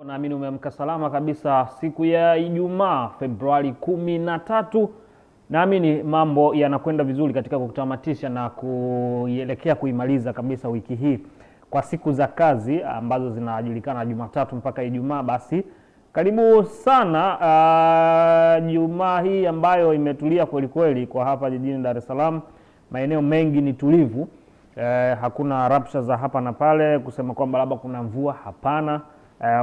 Naamini umeamka salama kabisa siku ya Ijumaa Februari 13. Naamini mambo yanakwenda vizuri katika kutamatisha na kuelekea kuimaliza kabisa wiki hii kwa siku za kazi ambazo zinajulikana Jumatatu mpaka Ijumaa. Basi karibu sana Jumaa hii ambayo imetulia kweli kweli kwa hapa jijini Dar es Salaam. Maeneo mengi ni tulivu. Hakuna rapsha za hapa na pale kusema kwamba labda kuna mvua, hapana.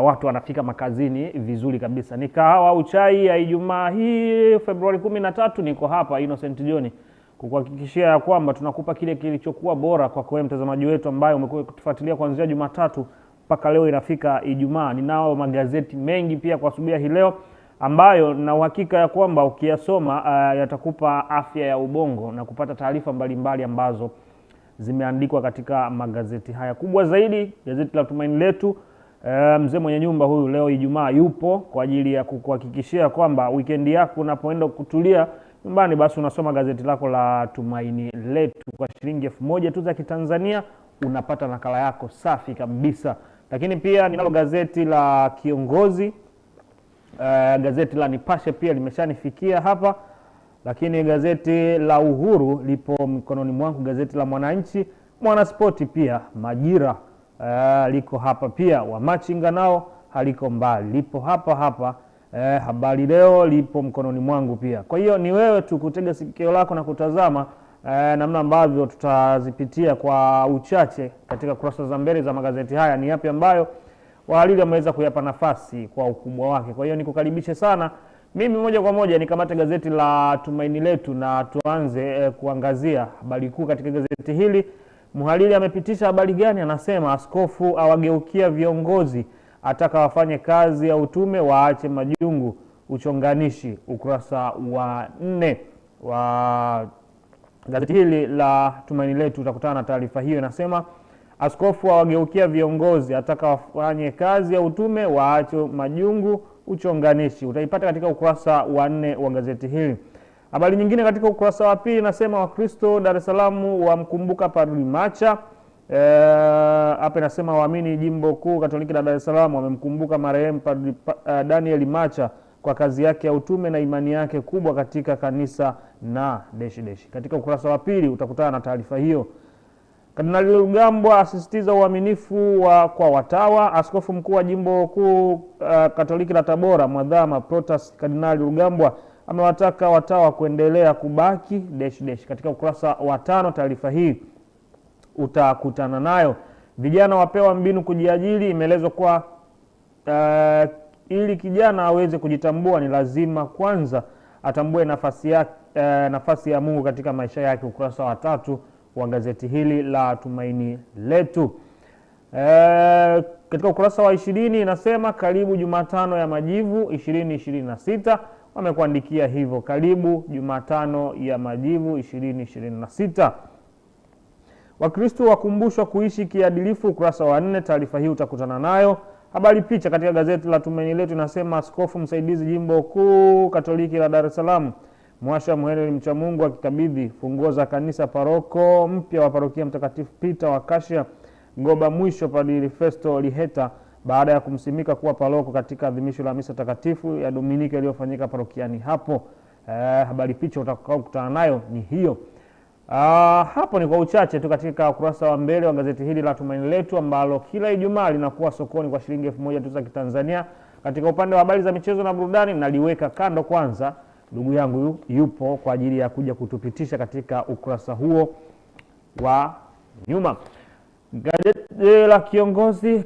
Watu wanafika makazini vizuri kabisa. Ni kahawa au chai ya Ijumaa hii Februari 13, niko hapa Innocent John kukuhakikishia kwamba tunakupa kile kilichokuwa bora kwa wewe mtazamaji wetu ambaye umekuwa kutufuatilia kuanzia Jumatatu mpaka leo inafika Ijumaa. Ninao magazeti mengi pia kwa asubuhi hii leo ambayo na uhakika ya kwamba ukiyasoma yatakupa afya ya ubongo na kupata taarifa mbalimbali ambazo zimeandikwa katika magazeti haya. Kubwa zaidi gazeti la Tumaini Letu. Mzee mwenye nyumba huyu leo Ijumaa yupo kwa ajili ya kukuhakikishia kwamba weekend yako unapoenda kutulia nyumbani basi unasoma gazeti lako la Tumaini Letu kwa shilingi 1000 tu za Kitanzania unapata nakala yako safi kabisa. Lakini pia ninalo gazeti la Kiongozi, gazeti la Nipashe pia limeshanifikia hapa. Lakini gazeti la Uhuru lipo mkononi mwangu, gazeti la Mwananchi, Mwanaspoti pia, Majira liko hapa pia, Wamachinga nao haliko mbali, lipo hapa hapa. Habari Leo lipo mkononi mwangu pia. Kwa hiyo ni wewe tu kutega sikio lako na kutazama namna ambavyo tutazipitia kwa uchache katika kurasa za mbele za magazeti haya, ni yapi ambayo wahariri wameweza kuyapa nafasi kwa ukubwa wake. Kwa hiyo nikukaribishe sana. Mimi moja kwa moja nikamate gazeti la Tumaini Letu na tuanze kuangazia habari kuu katika gazeti hili. Mhariri amepitisha habari gani? Anasema askofu awageukia viongozi, ataka wafanye kazi ya utume, waache majungu, uchonganishi. Ukurasa wa 4 wa gazeti hili la Tumaini Letu utakutana na taarifa hiyo. Inasema askofu awageukia viongozi, ataka wafanye kazi ya utume, waache majungu, uchonganishi. Utaipata katika ukurasa wa 4 wa gazeti hili. Habari nyingine katika ukurasa wa 2 inasema Wakristo Dar es Salaam wamkumbuka Padri Macha. Hapa inasema waamini Jimbo Kuu Katoliki la Dar es Salaam wamemkumbuka marehemu Padri Daniel Macha kwa kazi yake ya utume na imani yake kubwa katika kanisa na ... Katika ukurasa wa 2 utakutana na taarifa hiyo. Kardinali Rugambwa asisitiza uaminifu kwa watawa. Askofu mkuu wa Jimbo Kuu Katoliki la Tabora Mwadhama Protas Kardinali Rugambwa amewataka watawa kuendelea kubaki ... Katika ukurasa wa 5 taarifa hii utakutana nayo. Vijana wapewa mbinu kujiajiri. Imeelezwa kwa ili kijana aweze kujitambua ni lazima kwanza atambue nafasi ya Mungu katika maisha yake. Ukurasa wa 3 wa gazeti hili la Tumaini Letu. Katika ukurasa wa 20 inasema karibu Jumatano ya Majivu 2026. Wamekuandikia hivyo, karibu Jumatano ya Majivu 2026. Wakristo wakumbushwa kuishi kiadilifu. Ukurasa wa 4 taarifa hii utakutana nayo. Habari picha katika gazeti la Tumaini Letu inasema askofu msaidizi Jimbo Kuu Katoliki la Dar es Salaam Mwasha Muheneli Mchamungu akikabidhi funguo za kanisa paroko mpya wa parokia Mtakatifu Peter wa Kashia Ngoba Mwisho Padri Festo Liheta baada ya kumsimika kuwa paroko katika adhimisho la misa takatifu ya Dominika iliyofanyika parokiani hapo. Habari picha utakutana nayo ni hiyo. Hapo ni kwa uchache tu katika ukurasa wa mbele wa gazeti hili la Tumaini Letu ambalo kila Ijumaa linakuwa sokoni kwa shilingi 1000 tu za Kitanzania. Katika upande wa habari za michezo na burudani naliweka kando kwanza. Ndugu yangu yupo kwa ajili ya kuja kutupitisha katika ukurasa huo wa nyuma. Gazeti la Kiongozi,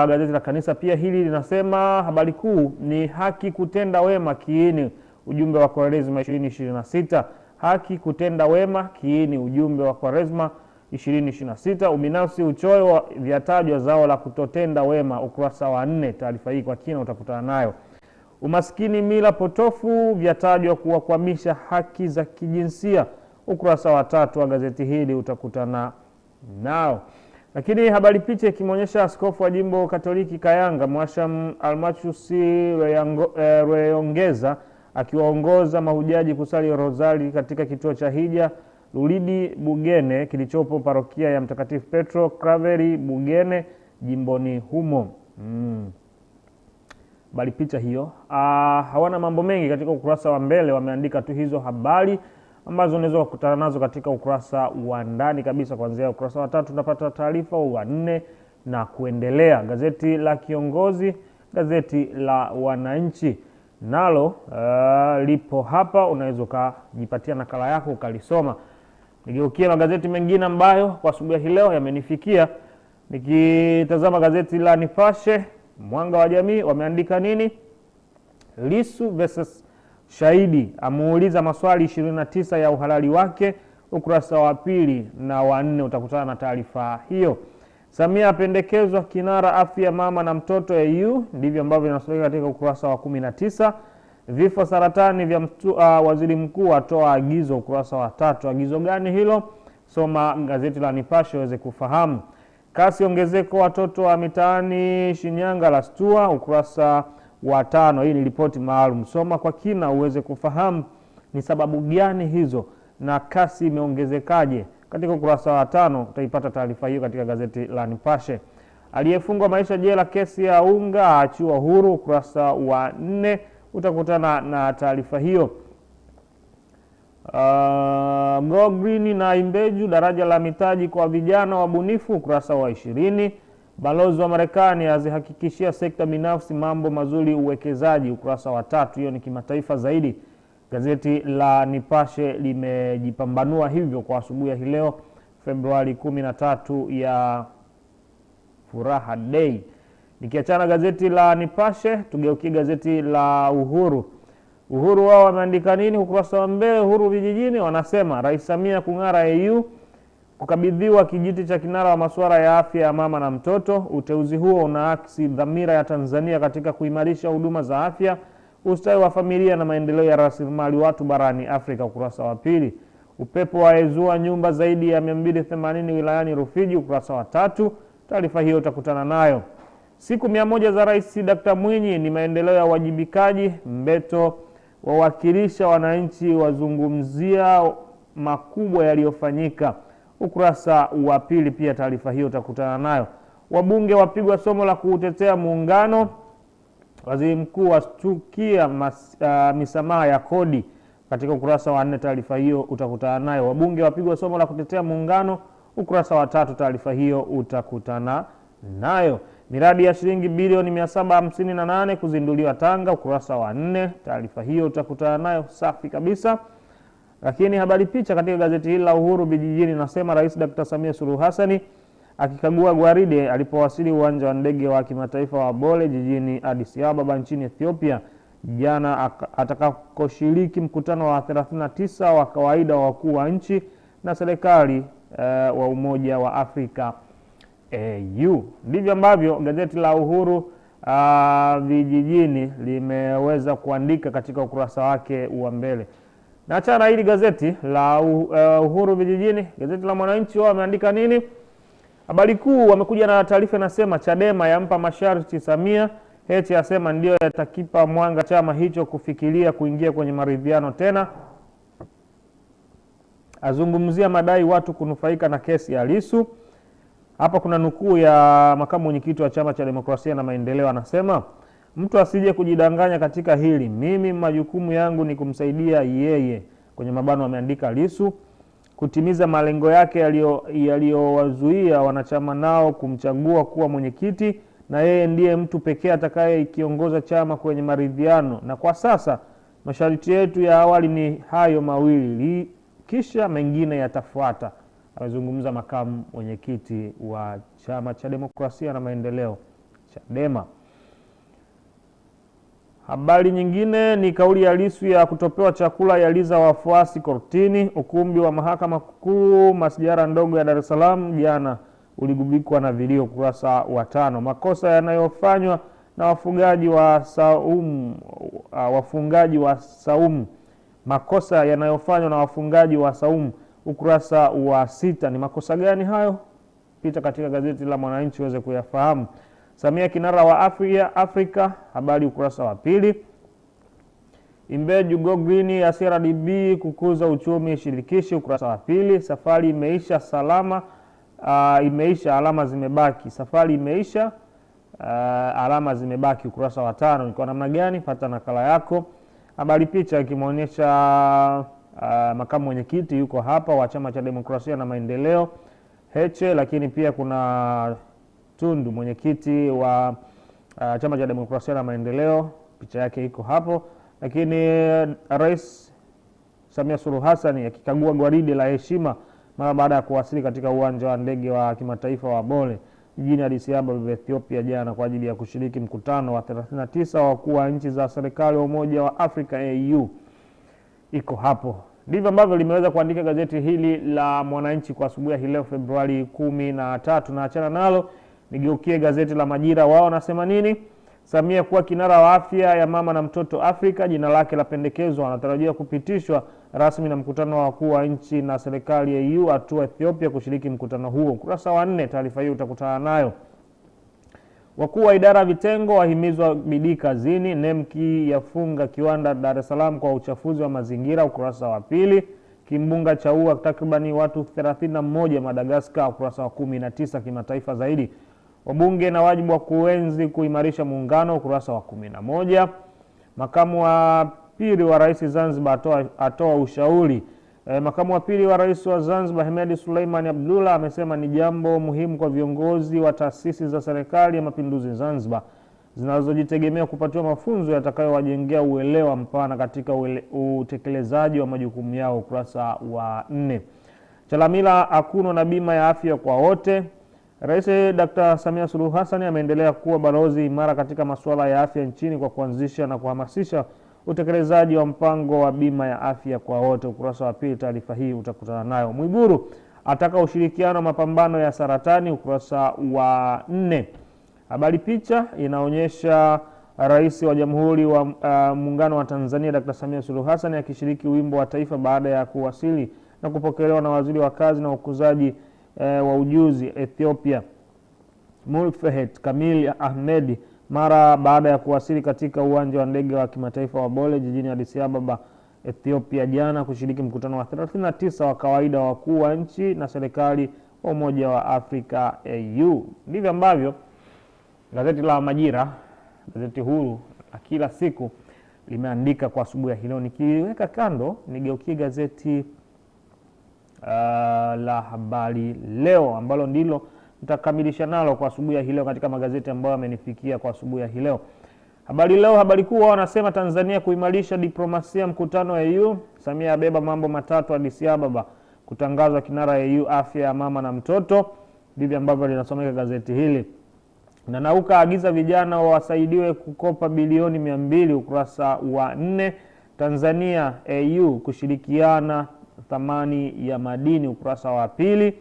gazeti la kanisa pia hili linasema habari kuu ni haki kutenda wema kiini, ujumbe wa Kwaresma 2026. Haki kutenda wema kiini, ujumbe wa Kwaresma 2026. Ubinafsi uchoyo vyatajwa zao la kutotenda wema, ukurasa wa 4. Taarifa hii kwa kina utakutana nayo. Umaskini mila potofu vyatajwa kuwakwamisha haki za kijinsia, ukurasa wa 3 wa gazeti hili utakutana nao. Lakini habari picha ikimonyesha askofu wa jimbo Katoliki Kayanga Mwasham Almachus Rweyongeza akiwaongoza mahujaji kusali rozari katika kituo cha hija Lulidi Bugene kilichopo parokia ya Mtakatifu Petro Kraveri Bugene jimboni humo. Habari picha hiyo. Hawana mambo mengi katika ukurasa wa mbele, wameandika tu hizo habari ambazo unaweza kukutana nazo katika ukurasa wa ndani kabisa. Kuanzia ukurasa wa 3 tunapata taarifa, wa 4 na kuendelea. Gazeti la Kiongozi, gazeti la Wananchi nalo lipo hapa, unaweza kujipatia nakala yako ukalisoma. Nigeukie magazeti mengine ambayo kwa asubuhi hii leo yamenifikia. Nikitazama gazeti la Nipashe Mwanga wa Jamii, wameandika nini? Lissu versus Shahidi amuuliza maswali 29 ya uhalali wake, ukurasa wa 2 na wa 4 utakutana na taarifa hiyo. Samia apendekezwa kinara afya mama na mtoto AU, ndivyo ambavyo inasomeka katika ukurasa wa 19. Vifo saratani vya waziri mkuu atoa agizo, ukurasa wa 3. Agizo gani hilo? Soma gazeti la Nipashe uweze kufahamu. Kasi ongezeko watoto wa mitaani Shinyanga la stua, ukurasa wa 5. Hii ni ripoti maalum, soma kwa kina uweze kufahamu ni sababu gani hizo na kasi imeongezekaje. Katika ukurasa wa 5 utaipata taarifa hiyo katika gazeti la Nipashe. Aliyefungwa maisha jela kesi ya unga aachiwa huru, ukurasa wa 4 utakutana na taarifa hiyo. Green na Imbeju daraja la mitaji kwa vijana wabunifu, ukurasa wa 20. Balozi wa Marekani azihakikishia sekta binafsi mambo mazuri uwekezaji, ukurasa wa 3. Hiyo ni kimataifa zaidi. Gazeti la Nipashe limejipambanua hivyo kwa asubuhi hii leo Februari 13 ya Furaha Day. Nikiachana gazeti la Nipashe, tugeukie gazeti la Uhuru. Uhuru wao wameandika nini? Ukurasa wa mbele, Uhuru vijijini, wanasema Rais Samia kung'ara AU, kukabidhiwa kijiti cha kinara wa masuala ya afya ya mama na mtoto. Uteuzi huo unaakisi dhamira ya Tanzania katika kuimarisha huduma za afya, ustawi wa familia na maendeleo ya rasilimali watu barani Afrika, ukurasa wa 2. Upepo waezua nyumba zaidi ya 280 wilayani Rufiji, ukurasa wa 3. Taarifa hiyo utakutana nayo. Siku 100 za Rais Dr. Mwinyi ni maendeleo ya wajibikaji. Mbeto wawakilisha wananchi wazungumzia makubwa yaliyofanyika, ukurasa wa 2. Pia taarifa hiyo utakutana nayo. Wabunge wapigwa somo la kutetea muungano. Waziri mkuu astukia misamaha ya kodi, katika ukurasa wa 4. Taarifa hiyo utakutana nayo. Wabunge wapigwa somo la kutetea muungano, ukurasa wa 3. Taarifa hiyo utakutana nayo. Miradi ya shilingi bilioni 758 kuzinduliwa Tanga, ukurasa wa 4. Taarifa hiyo utakutana nayo, safi kabisa. Lakini habari picha katika gazeti hili la Uhuru vijijini nasema Rais Dr. Samia Suluhu Hassan akikagua gwaride alipowasili uwanja wa ndege wa kimataifa wa Bole jijini Addis Ababa nchini Ethiopia jana, atakakoshiriki mkutano wa 39 wa kawaida wa wakuu wa nchi na serikali wa Umoja wa Afrika AU. Ndivyo ambavyo gazeti la Uhuru vijijini limeweza kuandika katika ukurasa wake wa mbele. Na achana hili gazeti la Uhuru vijijini, gazeti la Mwananchi wao wameandika nini? Habari kuu wamekuja na taarifa inasema Chadema yampa masharti Samia, Heche asema ndio yatakipa mwanga chama hicho kufikiria kuingia kwenye maridhiano tena. Azungumzia madai watu kunufaika na kesi ya Lissu. Hapa kuna nukuu ya makamu mwenyekiti wa Chama cha Demokrasia na Maendeleo, anasema mtu asije kujidanganya katika hili, mimi majukumu yangu ni kumsaidia yeye, kwenye mabano ameandika Lissu, kutimiza malengo yake yaliyowazuia wanachama nao kumchagua kuwa mwenyekiti, na yeye ndiye mtu pekee atakaye kiongoza chama kwenye maridhiano, na kwa sasa masharti yetu ya awali ni hayo mawili, kisha mengine yatafuata. Amezungumza makamu mwenyekiti wa Chama cha Demokrasia na Maendeleo Chadema. Habari nyingine ni kauli ya Lissu ya kutopewa chakula ya liza wafuasi kortini. Ukumbi wa mahakama kuu masjala ndogo ya Dar es Salaam jana uligubikwa na vilio, ukurasa wa 5. Makosa yanayofanywa na wafungaji wa saumu, ukurasa wa 6. Ni makosa gani hayo? Pita katika gazeti la Mwananchi uweze kuyafahamu. Samia kinara wa Afrika, habari ukurasa wa 2. Imbeju Go Green ya CRDB kukuza uchumi shirikishi, ukurasa wa 2. Safari imeisha salama, alama zimebaki. Safari imeisha, alama zimebaki, ukurasa wa 5. Ni kwa namna gani? Pata nakala yako. Habari picha ikimuonyesha makamu mwenyekiti yuko hapa wa Chama cha Demokrasia na Maendeleo Heche, lakini pia kuna Tundu mwenyekiti wa Chama cha Demokrasia na Maendeleo, picha yake iko hapo. Lakini Rais Samia Suluhu Hassan akikagua gwaride la heshima mara baada ya kuwasili katika uwanja wa ndege wa kimataifa wa Bole jijini Addis Ababa, Ethiopia jana kwa ajili ya kushiriki mkutano wa 39 wa wakuu wa nchi za serikali wa Umoja wa Afrika AU. Iko hapo. Ndivyo ambavyo limeweza kuandika gazeti hili la Mwananchi kwa asubuhi hii leo Februari 13. Na achana nalo nigeukie gazeti la Majira. Wao wanasema nini? Samia kuwa kinara wa afya ya mama na mtoto Afrika, jina lake la pendekezwa, anatarajia kupitishwa rasmi na mkutano wa wakuu wa nchi na serikali ya EU atua Ethiopia kushiriki mkutano huo. Ukurasa wa 4 taarifa hiyo utakutana nayo. Wakuu wa idara vitengo wahimizwa bidii kazini. Nemki yafunga kiwanda Dar es Salaam kwa uchafuzi wa mazingira, ukurasa wa 2. Kimbunga chaua takribani watu 31 Madagascar, ukurasa wa 19. Kimataifa zaidi, wabunge na wajibu wa kuenzi kuimarisha muungano, ukurasa wa 11. Makamu wa pili wa rais Zanzibar atoa ushauri. Makamu wa pili wa rais wa Zanzibar Hemed Suleiman Abdullah amesema ni jambo muhimu kwa viongozi wa taasisi za serikali ya mapinduzi Zanzibar zinazojitegemea kupatiwa mafunzo yatakayowajengea uelewa mpana katika utekelezaji wa majukumu yao, ukurasa wa 4. Chalamila akuno na bima ya afya kwa wote. Rais Dr. Samia Suluhu Hassan ameendelea kuwa balozi imara katika masuala ya afya nchini kwa kuanzisha na kuhamasisha utekelezaji wa mpango wa bima ya afya kwa wote, ukurasa wa 2. Taarifa hii utakutana nayo. Mwiguru ataka ushirikiano mapambano ya saratani, ukurasa wa 4. Habari picha inaonyesha Rais wa Jamhuri wa Muungano wa Tanzania Dr. Samia Suluhu Hassan akishiriki wimbo wa taifa baada ya kuwasili na kupokelewa na waziri wa kazi na ukuzaji wa ujuzi Ethiopia Mulfehet Kamil Ahmed mara baada ya kuwasili katika uwanja wa ndege wa kimataifa wa Bole jijini Addis Ababa, Ethiopia jana kushiriki mkutano wa 39 wa kawaida wa wakuu wa nchi na serikali wa Umoja wa Afrika AU. Ndivyo ambavyo gazeti la Majira, gazeti huru la kila siku, limeandika kwa asubuhi hii leo. Nikiweka kando nigeukie gazeti la Habari Leo ambalo ndilo nitakamilisha nalo kwa asubuhi hii leo katika magazeti ambayo yamenifikia kwa asubuhi hii leo. Habari Leo habari kuu wanasema Tanzania kuimarisha diplomasia mkutano wa EU. Samia abeba mambo matatu Addis Ababa, kutangazwa kinara ya EU afya ya mama na mtoto. Ndivyo ambavyo linasomeka gazeti hili. Na Nauka agiza vijana wasaidiwe kukopa bilioni 200, ukurasa wa 4. Tanzania AU kushirikiana thamani ya madini, ukurasa wa 2.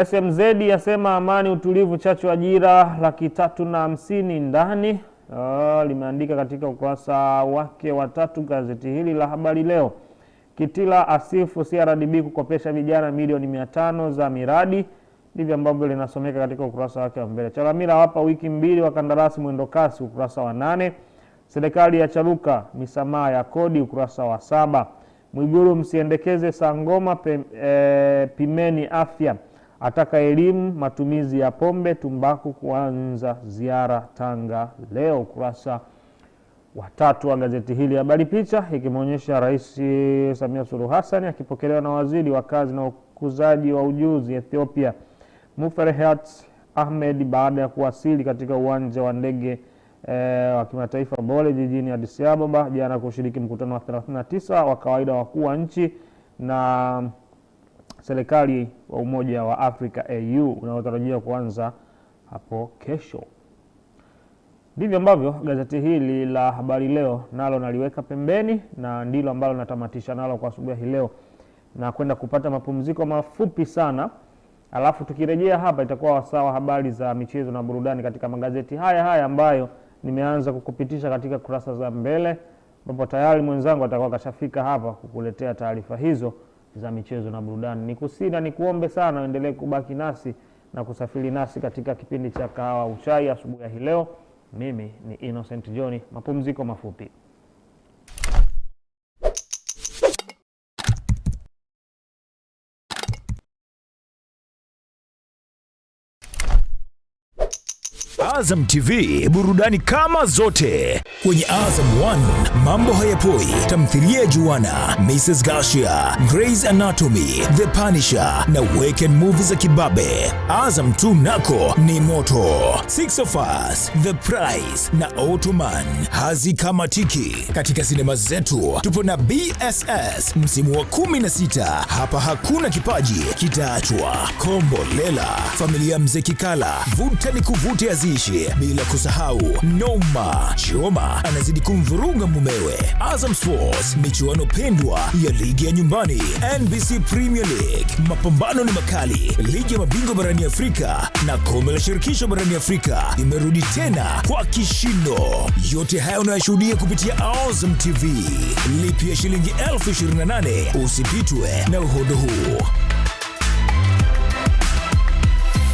SMZ yasema amani utulivu chachu ajira 350 ndani. Limeandika katika ukurasa wake wa 3 gazeti hili la Habari Leo. Kitila asifu CRDB kukopesha vijana milioni 500 za miradi. Ndivyo ambavyo linasomeka katika ukurasa wake wa mbele. Chalamila wapa wiki 2 wa kandarasi mwendo kasi, ukurasa wa 8. Serikali ya charuka misamaha ya kodi, ukurasa wa 7. Mwiguru msiendekeze sangoma pimeni afya. Ataka elimu matumizi ya pombe tumbaku kuanza ziara Tanga leo, ukurasa wa 3 wa gazeti hili. Habari picha ikimuonyesha Rais Samia Suluhu Hassan akipokelewa na waziri wa kazi na ukuzaji wa ujuzi Ethiopia Mulfehet Ahmed baada ya kuwasili katika uwanja wa ndege wa kimataifa Bole jijini Addis Ababa jana kushiriki mkutano wa 39 wa kawaida wakuu wa nchi na serikali wa Umoja wa Afrika AU unaotarajiwa kuanza hapo kesho. Ndivyo ambavyo gazeti hili la Habari Leo nalo naliweka pembeni, na ndilo ambalo natamatisha nalo kwa asubuhi hii leo, na kwenda kupata mapumziko mafupi sana. Alafu tukirejea hapa itakuwa wasawa habari za michezo na burudani katika magazeti haya ambayo nimeanza kukupitisha katika kurasa za mbele, ambapo tayari mwenzangu atakuwa kashafika hapa kukuletea taarifa hizo za michezo na burudani. Nikusina nikuombe sana uendelee kubaki nasi na kusafiri nasi katika kipindi cha Kahawa Uchai asubuhi hii leo. Mimi ni Innocent John, mapumziko mafupi. Azam TV, burudani kama zote. Kwenye Azam 1 mambo hayapoi, tamthilia Juana, Mrs. Garcia, Grey's Anatomy, The Punisher na weekend movies za kibabe. Azam 2 nako ni moto, Six of Us, The Price na Ottoman hazikamatiki. Katika sinema zetu tupo na BSS msimu wa 16, hapa hakuna kipaji kitaachwa. Kombolela, familia Mzee Kikala, vuta ni kuvute azishi, bila kusahau Noma Choma anazidi kumvuruga mumewe. Azam Sports, michuano pendwa ya ligi ya nyumbani, NBC Premier League, mapambano ni makali, ligi ya mabingwa barani Afrika na kombe la shirikisho barani Afrika imerudi tena kwa kishindo. Yote haya unayashuhudia kupitia Azam TV. Lipia shilingi 28,000 usipitwe na uhondo huu.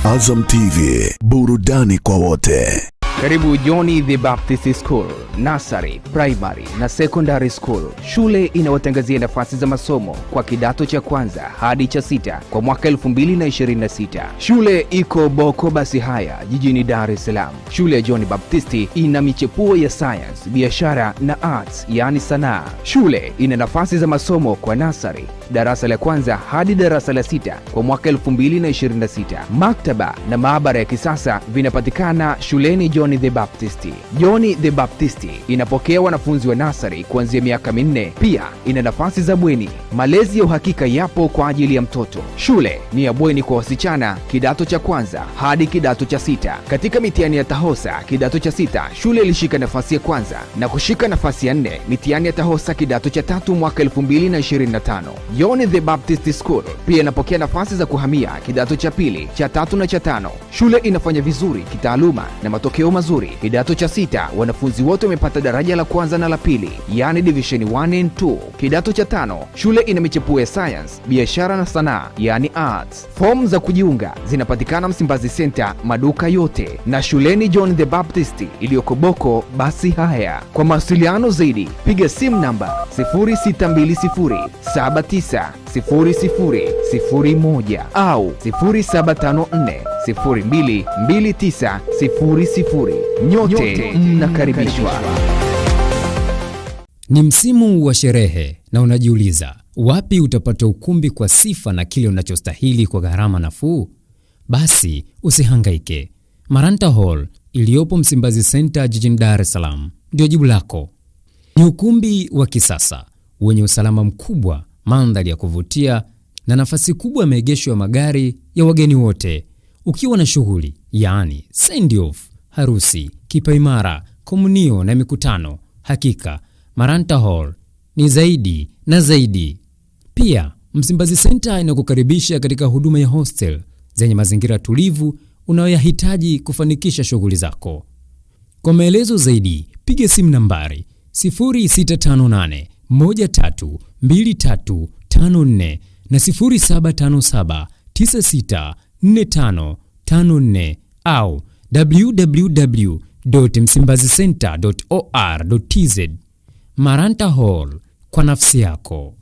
Azam TV, burudani kwa wote. Karibu Johnny the Baptist School, Nursery, Primary na Secondary School. Shule inawatangazia nafasi za masomo kwa kidato cha kwanza hadi cha 6 kwa mwaka 2026. Shule iko Boko Basi Haya jijini Dar es Salaam. Shule ya Johnny Baptist ina michepuo ya science, biashara na arts, yani sanaa. Shule ina nafasi za masomo kwa nursery, darasa la kwanza hadi darasa la 6 kwa mwaka 2026. Maktaba na maabara ya kisasa vinapatikana shuleni Johnny the Baptist. Johnny the Baptist inapokea wanafunzi wa nursery kuanzia miaka 4. Pia ina nafasi za bweni. Malezi ya uhakika yapo kwa ajili ya mtoto. Shule ni ya bweni kwa wasichana kidato cha kwanza hadi kidato cha 6. Katika mitihani ya Tahosa kidato cha 6, shule ilishika nafasi ya kwanza na kushika nafasi ya 4 mitihani ya Tahosa kidato cha 3 mwaka 2025. Johnny the Baptist School pia inapokea nafasi za kuhamia kidato cha 2, cha 3 na cha 5. Shule inafanya vizuri kitaaluma na matokeo mazuri. Kidato cha 6 wanafunzi wote wamepata daraja la kwanza na la pili, yani division 1 and 2. Kidato cha 5 shule ina michepuo ya science, biashara na sanaa, yani arts. Form za kujiunga zinapatikana Msimbazi Center maduka yote, na shuleni John the Baptist iliyoko Boko Basi Haya. Kwa mawasiliano zaidi piga simu namba 0620790001 au 0754022900. Nyote mnakaribishwa. Ni msimu wa sherehe na unajiuliza wapi utapata ukumbi kwa sifa na kile unachostahili kwa gharama nafuu? Basi usihangaike. Maranta Hall iliyopo Msimbazi Center jijini Dar es Salaam ndio jibu lako. Ni ukumbi wa kisasa wenye usalama mkubwa, mandhari ya kuvutia na nafasi kubwa ya maegesho ya magari ya wageni wote. Ukiwa na shughuli, yani send off, harusi, kipaimara, komunio na mikutano, hakika Maranta Hall ni zaidi na zaidi. Pia Msimbazi Center inakukaribisha katika huduma ya hostel zenye mazingira tulivu unayoyahitaji kufanikisha shughuli zako. Kwa maelezo zaidi piga simu nambari 0658132354 na 0757964554 au www.msimbazicenter.or.tz. Maranta Hall, kwa nafsi yako.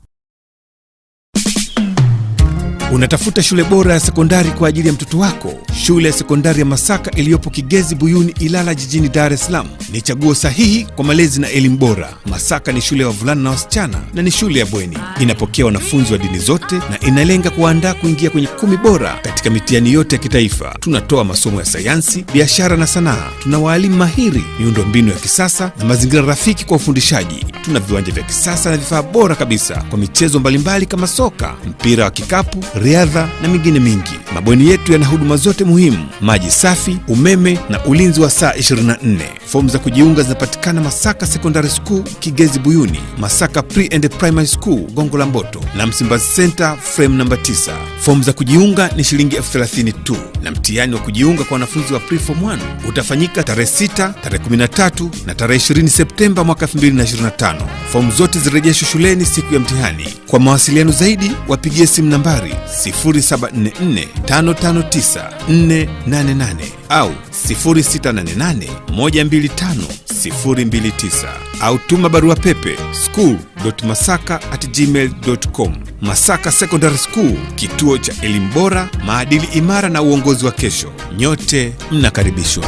Unatafuta shule bora ya sekondari kwa ajili ya mtoto wako? Shule ya sekondari ya Masaka iliyopo Kigezi Buyuni Ilala jijini Dar es Salaam ni chaguo sahihi kwa malezi na elimu bora. Masaka ni shule ya wavulana na wasichana na ni shule ya bweni. Inapokea wanafunzi wa dini zote na inalenga kuandaa kuingia kwenye 10 bora katika mitihani yote ya kitaifa. Tunatoa masomo ya sayansi, biashara na sanaa. Tuna walimu mahiri, miundombinu ya kisasa na mazingira rafiki kwa ufundishaji. Tuna viwanja vya kisasa na vifaa bora kabisa kwa michezo mbalimbali kama soka, mpira wa kikapu, riadha na mingine mingi. Mabweni yetu yana huduma zote muhimu: maji safi, umeme na ulinzi wa saa 24. Fomu za kujiunga zinapatikana Masaka Secondary School, Kigezi Buyuni, Masaka Pre and Primary School, Gongo la Mboto, na Msimbazi Center, frame namba 9. Fomu za kujiunga ni shilingi 30,000 tu, na mtihani wa kujiunga kwa wanafunzi wa Pre-Form 1 utafanyika tarehe 6, tarehe 13 na tarehe 20 Septemba mwaka 2025. Fomu zote zirejeshwe shuleni siku ya mtihani. Kwa mawasiliano zaidi wapigie simu nambari 0744559488 au 0688125029 au tuma barua pepe school.masaka@gmail.com. Masaka Secondary School, kituo cha elimu bora, maadili imara na uongozi wa kesho. Nyote mnakaribishwa.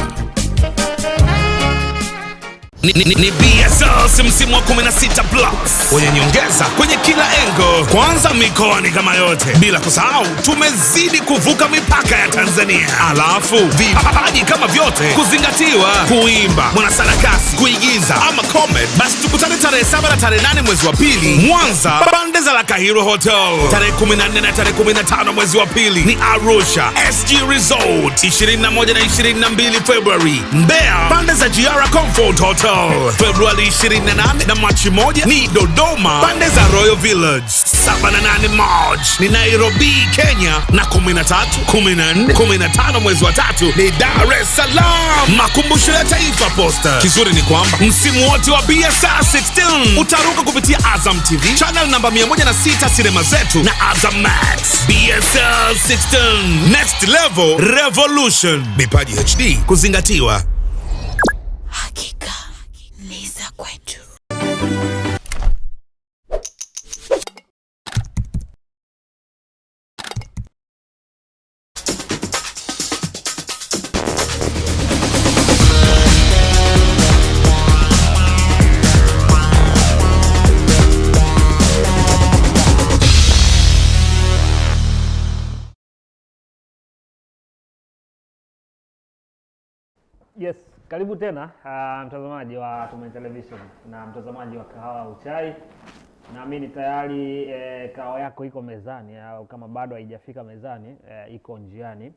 Ni BSL msimu wa 16 plus wenye nyongeza kwenye kila engo. Kwanza mikoani kama yote, bila kusahau tumezidi kuvuka mipaka ya Tanzania. Alafu vipaji kama vyote kuzingatiwa: kuimba, mwanasarakasi, kuigiza ama comedy. Basi tukutane tarehe 7 na tarehe 8 mwezi wa pili Mwanza, pande za La Kahiro Hotel. Tarehe 14 na tarehe 15 mwezi wa pili ni Arusha SG Resort. 21 na 22 February Mbeya, pande za Giara Comfort Hotel. Februari 28 na Machi 1 ni Dodoma, pande za Royal Village. 7 na 8 March ni Nairobi, Kenya, na 13, 14, 15 mwezi wa 3 ni Dar es Salaam, makumbusho ya Taifa Posta. Kizuri ni kwamba msimu wote wa BSL 16 utaruka kupitia Azam TV channel namba 106 sinema zetu na Azam Max. BSL 16 Next Level Revolution, vipaji HD kuzingatiwa. Hakika ni za kwetu. Yes, karibu tena mtazamaji wa Tumaini Television na mtazamaji wa Kahawa au Chai. Naamini tayari kahawa yako iko mezani, au kama bado haijafika mezani iko njiani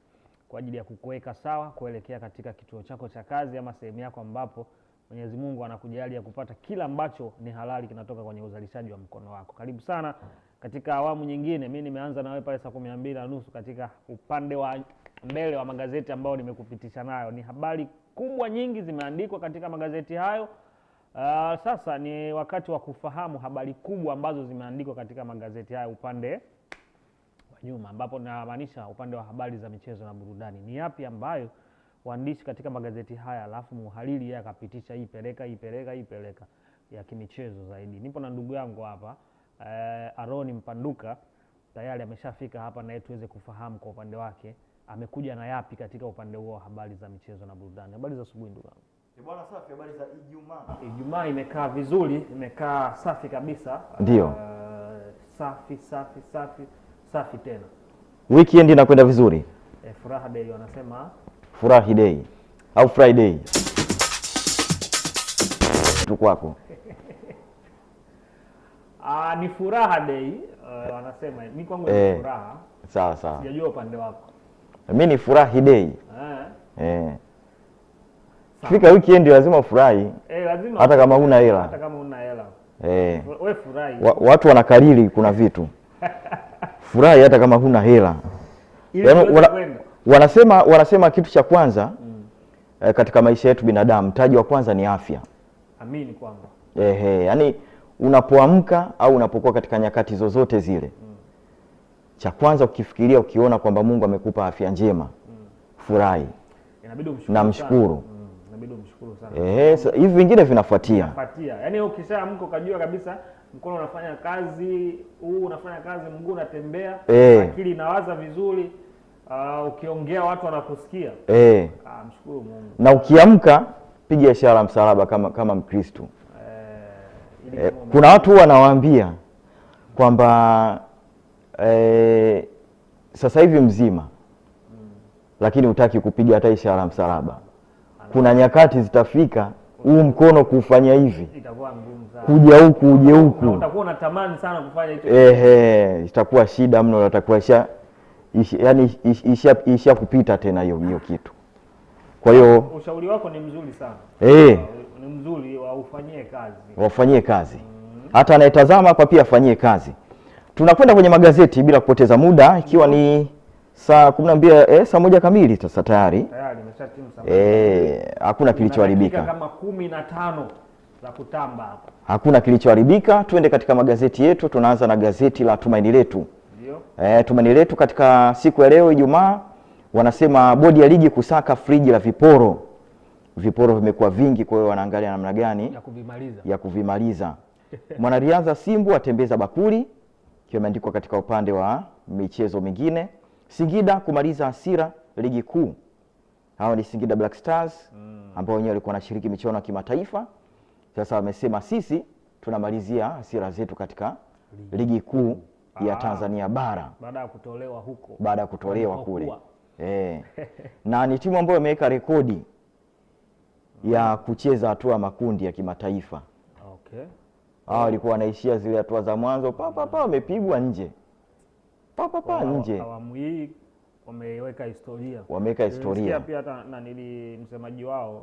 kwa ajili ya kukuweka sawa kuelekea katika kituo chako cha kazi ama sehemu yako ambapo Mwenyezi Mungu anakujalia kupata kila ambacho ni halali kinatoka kwenye uzalishaji wa mkono wako. Karibu sana katika awamu nyingine. Mimi nimeanza na wewe pale saa 12:30 katika upande wa mbele wa magazeti ambao nimekupitisha nayo. Ni habari kubwa nyingi zimeandikwa katika magazeti hayo. Sasa ni wakati wa kufahamu habari kubwa ambazo zimeandikwa katika magazeti hayo upande wa nyuma, ambapo namaanisha upande wa habari za michezo na burudani. Ni yapi ambayo waandishi katika magazeti haya alafu muhariri yeye akapitisha hii peleka ya kimichezo zaidi. Nipo na ndugu yangu hapa Aroni Mpanduka, tayari ameshafika hapa na tuweze kufahamu kwa upande wake amekuja na yapi katika upande huo wa habari za michezo na burudani. Habari za asubuhi ndugu yangu. Bwana safi, habari za Ijumaa. Ijumaa imekaa vizuri, imekaa safi kabisa. Ndio. Safi tena. Weekend inakwenda vizuri. Furaha day wanasema. Furahi day au Friday. Tu kwako. Ni furaha day wanasema. Mimi kwangu ni furaha. Sawa. Sijajua upande wako. Mimi ni furahi day. Kifika weekend lazima ufurahi. Lazima. Hata kama huna hela. Hata kama huna hela. Wewe furahi. Watu wanakariri kuna vitu. Furahi hata kama huna hela. Wanasema kitu cha kwanza katika maisha yetu binadamu, mtaji wa kwanza ni afya. Amini kwamba. Yani unapoamka au unapokuwa katika nyakati zozote zile, cha kwanza ukifikiria, ukiona kwamba Mungu amekupa afya njema, furahi. Inabidi umshukuru. Na mshukuru. Inabidi umshukuru sana. Hivi vingine vinafuatia. Yaani ukishaamka ukajua kabisa mkono unafanya kazi, unafanya kazi, mguu unatembea, akili inawaza vizuri, ukiongea watu wanakusikia. Mshukuru Mungu. Na ukiamka piga ishara msalaba kama Mkristo. Kuna watu wanawaambia kwamba sasa hivi mzima lakini hutaki kupiga hata ishara msalaba. Kuna nyakati zitafika huu mkono kufanya hivi itakuwa ngumu sana. Kuja huku uje huku. Utakuwa unatamani sana kufanya hicho. Itakuwa shida mno, itakuwa isha kupita tena hiyo kitu. Kwa hiyo ushauri wako ni mzuri sana. Ni mzuri, waufanyie kazi. Wafanyie kazi. Hata anayetazama hapa pia afanyie kazi. Tunakwenda kwenye magazeti bila kupoteza muda, ikiwa ni saa 12 saa 1 kamili sasa tayari. Tayari imeshatimu saa. Hakuna kilichoharibika. Kama 15 za kutamba hapa. Hakuna kilichoharibika. Twende katika magazeti yetu. Tunaanza na gazeti la Tumaini Letu. Ndio. Tumaini Letu katika siku ya leo Ijumaa wanasema bodi ya ligi kusaka friji la viporo. Viporo vimekuwa vingi, kwa hiyo wanaangalia namna gani ya kuvimaliza. Mwanariadha Simbu atembeza bakuli, kimeandikwa katika upande wa michezo mingine. Singida kumaliza hasira ligi kuu. Hao ni Singida Black Stars ambao wenyewe walikuwa wanashiriki michuano ya kimataifa. Sasa wamesema sisi tunamalizia hasira zetu katika ligi kuu ya Tanzania bara baada ya kutolewa huko. Baada ya kutolewa kule. Na ni timu ambayo imeweka rekodi ya kucheza hatua makundi ya kimataifa. Okay. Hao walikuwa wanaishia zile hatua za mwanzo wamepigwa nje. Nje. Awamu hii wameweka historia. Wameweka historia. Pia hata na nili msemaji wao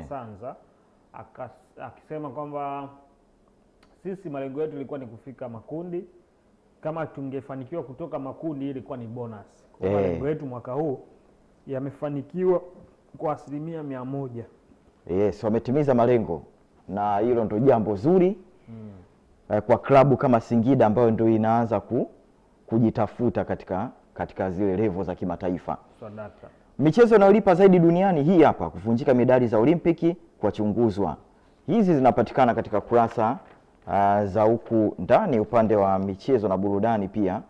Masanza akisema kwamba sisi malengo yetu ilikuwa ni kufika makundi. Kama tungefanikiwa kutoka makundi ilikuwa ni bonus. Kwa malengo yetu mwaka huu yamefanikiwa kwa 100%. Yes, wametimiza malengo. Na hilo ndio jambo zuri kwa klabu kama Singida ambayo ndio inaanza kujitafuta katika zile level za kimataifa. Michezo inayolipa zaidi duniani hii hapa, kuvunjika medali za Olimpiki kuchunguzwa. Hizi zinapatikana katika kurasa za huku ndani upande wa michezo na burudani pia,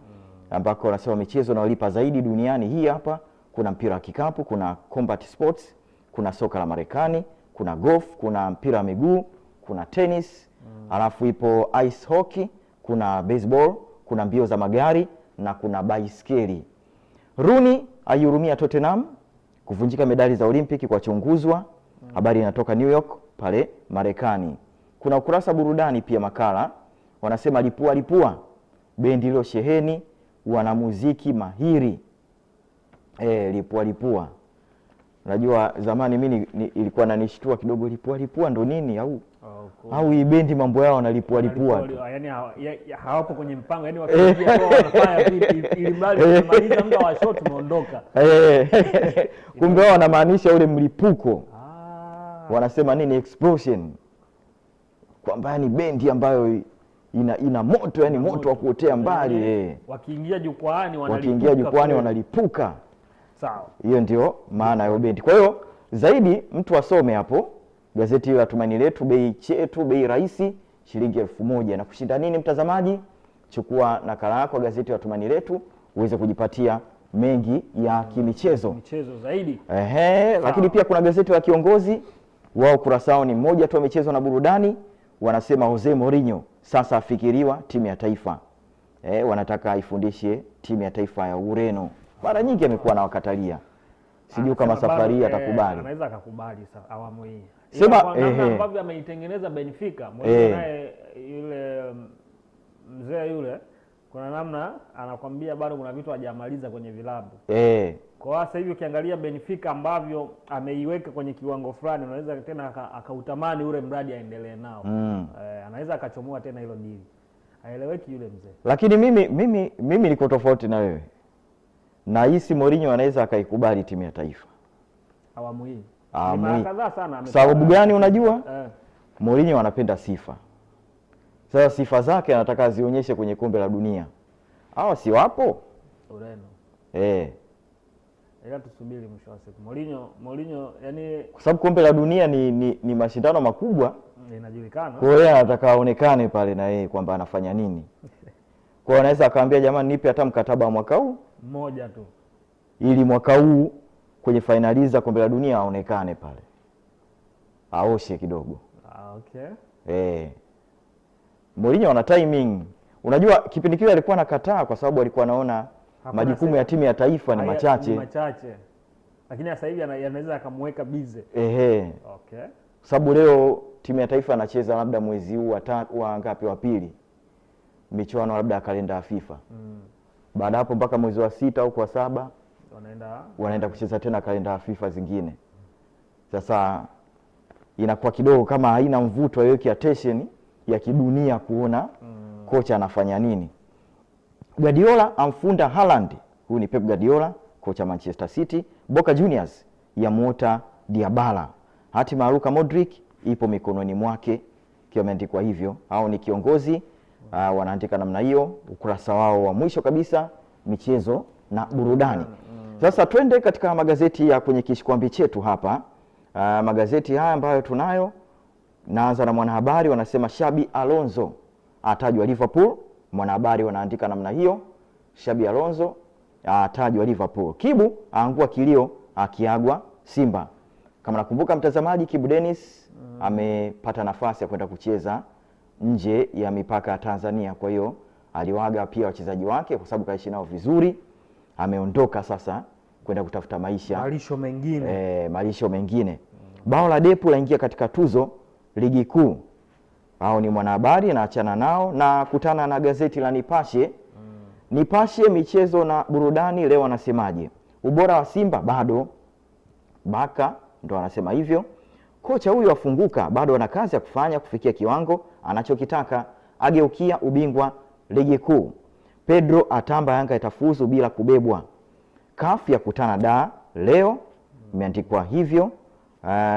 ambako wanasema michezo inayolipa zaidi duniani hii hapa. Kuna mpira wa kikapu, kuna combat sports, kuna soka la Marekani, kuna golf, kuna mpira wa miguu, kuna tennis, alafu ipo ice hockey, kuna baseball, kuna mbio za magari na kuna baiskeli. Rooney aihurumia Tottenham, kuvunjika medali za Olimpiki kuchunguzwa. Habari inatoka New York pale Marekani. Kuna ukurasa burudani pia, makala wanasema lipua bendi hilo sheheni wanamuziki mahiri. Lipua. Unajua zamani mimi ilikuwa nanishtua kidogo, lipua ndo nini au hii bendi mambo yao na lipua. Yaani hawapo kwenye mpango, yaani wakiingia kwa wanafanya ili mradi kumaliza muda wa show tumeondoka. Kumbe wao wanamaanisha ule mlipuko. Wanasema nini, explosion. Kwamba ni bendi ambayo ina moto, yani moto wa kuotea mbali. Wakiingia jukwaani wanalipuka. Sawa. Hiyo ndio maana ya bendi. Kwa hiyo zaidi mtu asome hapo gazeti la Tumaini Letu, bei rahisi shilingi 1000. Na kushinda nini mtazamaji? Chukua nakala yako gazeti la Tumaini Letu uweze kujipatia mengi ya kimichezo. Michezo zaidi. Lakini pia kuna gazeti la Kiongozi, wao kurasao ni moja tu wa michezo na burudani. Wanasema Jose Mourinho sasa afikiriwa timu ya taifa. Wanataka aifundishe timu ya taifa ya Ureno. Mara nyingi amekuwa na wakatalia. Sijui kama safari atakubali. Anaweza akakubali awamu hii. Sema namna ambavyo ameitengeneza Benfica, mwenyewe naye yule mzee yule, kuna namna anakwambia bado kuna vitu hajamaliza kwenye vilabu. Kwa sasa hivi ukiangalia Benfica ambavyo ameiweka kwenye kiwango fulani, unaweza tena akautamani ule mradi aendelee nao. Anaweza akachomoa tena hilo dili. Haeleweki yule mzee. Lakini mimi niko tofauti na wewe. Na hisi Mourinho anaweza akaikubali timu ya taifa awamu hii. Kadhaa sana. Sababu gani unajua? Mourinho anapenda sifa. Sasa sifa zake anataka azionyeshe kwenye kombe la dunia. Hawa si wapo Ureno. Ila tusubiri mwisho wa siku. Mourinho yani, kwa sababu kombe la dunia ni mashindano makubwa, inajulikana. Kwa hiyo anataka aonekane pale na yeye kwamba anafanya nini. Kwa hiyo anaweza akamwambia jamani, nipe hata mkataba wa mwaka huu mmoja tu, ili mwaka huu kwenye finali za kombe la dunia aonekane pale, aoshe kidogo. Okay. Mourinho ana timing. Unajua kipindi kile alikuwa anakataa kwa sababu alikuwa anaona majukumu ya timu ya taifa ni machache. Lakini sasa hivi anaweza akamweka bize. Okay. Sababu leo timu ya taifa anacheza labda mwezi huu wa ngapi, wa pili, michuano labda ya kalenda ya FIFA. Baada hapo mpaka mwezi wa 6 au kwa 7 wanaenda kucheza tena kalenda ya FIFA zingine. Sasa inakuwa kidogo kama haina mvuto, haiweki attention ya kidunia kuona kocha anafanya nini. Guardiola amfunda Haaland. Huyu ni Pep Guardiola, kocha Manchester City. Boca Juniors ya muota Diabala. Hatima ya Luka Modric ipo mikononi mwake, kimeandikwa hivyo. Hao ni kiongozi wanaandika namna hiyo, ukurasa wao wa mwisho kabisa, michezo na burudani. Sasa twende katika magazeti ya kwenye kishikwambi chetu hapa. Magazeti haya ambayo tunayo, naanza na Mwanahabari. Wanasema Xabi Alonso atajwa Liverpool. Mwanahabari wanaandika namna hiyo, Xabi Alonso atajwa Liverpool. Kibu aangua kilio akiagwa Simba. Kama nakumbuka mtazamaji, Kibu Dennis amepata nafasi ya kwenda kucheza nje ya mipaka ya Tanzania, kwa hiyo aliwaga pia wachezaji wake kwa sababu kaishi nao vizuri. Ameondoka sasa kwenda kutafuta maisha, malisho mengine. Bao la Depu laingia katika tuzo ligi kuu. Hao ni Mwanahabari, naachana nao na kutana na gazeti la Nipashe. Nipashe michezo na burudani leo wanasemaje? Ubora wa Simba bado, Baka ndo anasema hivyo. Kocha huyu afunguka, bado ana kazi ya kufanya kufikia kiwango anachokitaka, ageukia ubingwa ligi kuu. Pedro atamba Yanga itafuzu bila kubebwa. CAF ya kutana da leo, imeandikwa hivyo.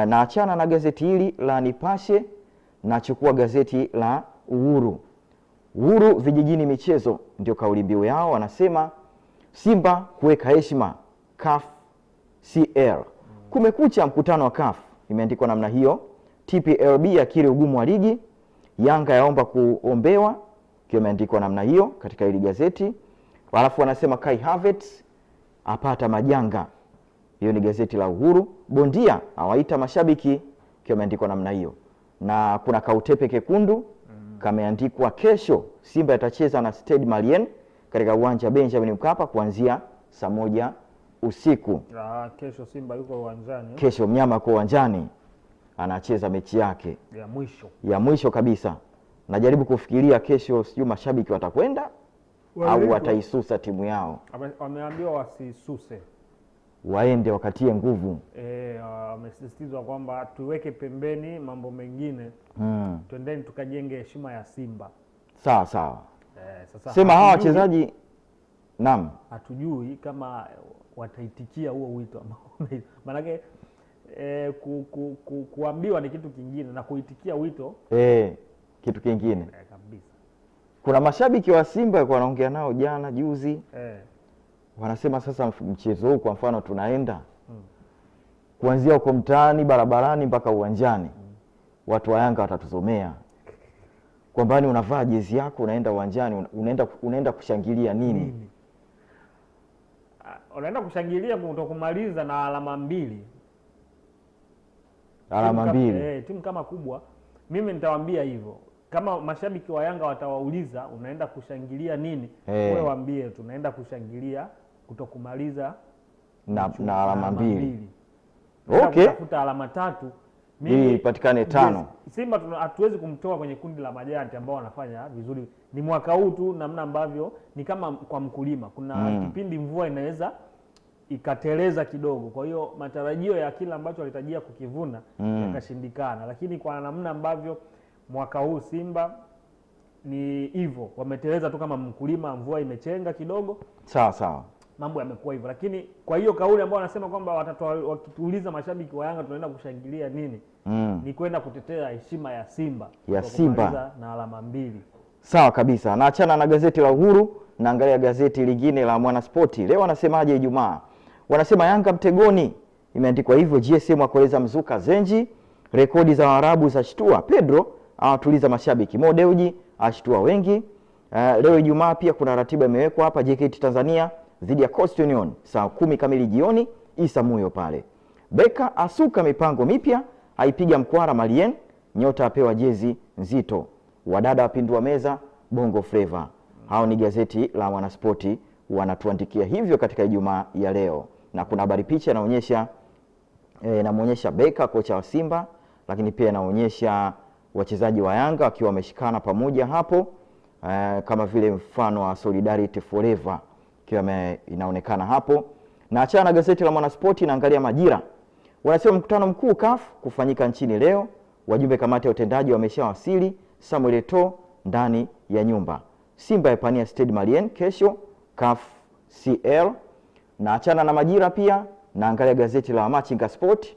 Na achana na gazeti hili la Nipashe, nachukua gazeti la Uhuru. Uhuru vijijini michezo ndio kauli mbiu yao, wanasema Simba kuweka heshima CAF CL. Kumekucha mkutano wa CAF, imeandikwa namna hiyo. TPLB yakiri ugumu wa ligi, Yanga yaomba kuombewa, imeandikwa namna hiyo katika hili gazeti. Alafu wanasema Kai Havertz apata majanga, hiyo ni gazeti la Uhuru. Bondia awaita mashabiki, imeandikwa namna hiyo. Na kuna kautepe kekundu kameandikwa kesho Simba itacheza na Stade Malien katika uwanja Benjamin Mkapa kuanzia saa 1 usiku. Kesho Simba yuko uwanjani. Kesho mnyama kwa uwanjani anacheza mechi yake ya mwisho kabisa. Najaribu kufikiria kesho sijui mashabiki watakwenda au wataisusa timu yao. Wameambiwa wasisuse, waende wakatie nguvu. Wamesisitizwa kwamba tuweke pembeni mambo mengine, twendeni tukajenge heshima ya Simba. Sawa. Sasa sema hawa wachezaji, naam, hatujui kama wataitikia huo wito manake kuambiwa ni kitu kingine na kuitikia wito kitu kingine kabisa. Kuna mashabiki wa Simba kwa wanaongea nao jana juzi, wanasema sasa mchezo huu kwa mfano tunaenda kuanzia huko mtaani barabarani mpaka uwanjani, watu wa Yanga watatusomea kwamba ni unavaa jezi yako unaenda uwanjani, unaenda kushangilia nini? Unaenda kushangilia kutokumaliza na alama mbili. Timu kama kubwa, mimi nitawaambia hivyo. Kama mashabiki wa Yanga watawauliza unaenda kushangilia nini, wewe waambie tunaenda kushangilia kutokumaliza na alama mbili. Kutafuta alama 3 ili ipatikane 5. Simba hatuwezi kumtoa kwenye kundi la majanti ambao wanafanya vizuri. Ni mwaka huu tu, namna ambavyo ni kama kwa mkulima. Kuna kipindi mvua inaweza ikateleza kidogo. Kwa hiyo matarajio ya kila ambacho walitarajia kukivuna yakashindikana. Lakini kwa namna ambavyo mwaka huu Simba ni hivyo, wameteleza tu kama mkulima, mvua imechenga kidogo. Sawa. Mambo yamekuwa hivyo. Lakini kwa hiyo kauli ambao wanasema kwamba wakituuliza mashabiki wa Yanga tunaenda kushangilia nini, ni kwenda kutetea heshima ya Simba na alama 2. Sawa kabisa. Naachana na gazeti la Uhuru, naangalia gazeti lingine la Mwanaspoti. Leo wanasemaje Ijumaa? Wanasema Yanga mtegoni, imeandikwa hivyo. GSM akoleza mzuka Zenji, rekodi za Waarabu za shtua. Pedro awatuliza mashabiki. Mo Dewji ashtua wengi. Leo Ijumaa pia kuna ratiba imewekwa hapa. JKT Tanzania dhidi ya Coast Union saa 10 kamili jioni, Isa Muyo pale. Beka asuka mipango mipya, aipiga mkwara Malien, nyota apewa jezi nzito. Wadada wapindua meza Bongo Flava. Hao ni gazeti la Mwanaspoti wanatuandikia hivyo katika Ijumaa ya leo. Na kuna habari picha inaonyesha Beka kocha wa Simba, lakini pia inaonyesha wachezaji wa Yanga wakiwa wameshikana pamoja hapo, kama vile mfano wa Solidarity Forever kiwa inaonekana hapo. Na achana na gazeti la Mwanaspoti, naangalia Majira. Wanasema mkutano mkuu CAF kufanyika nchini leo. Wajumbe kamati ya utendaji wameshawasili. Samuel Eto'o ndani ya nyumba. Simba yapania Stade Malien kesho CAF CL. Na achana na Majira pia na angalia gazeti la Machinga Sport.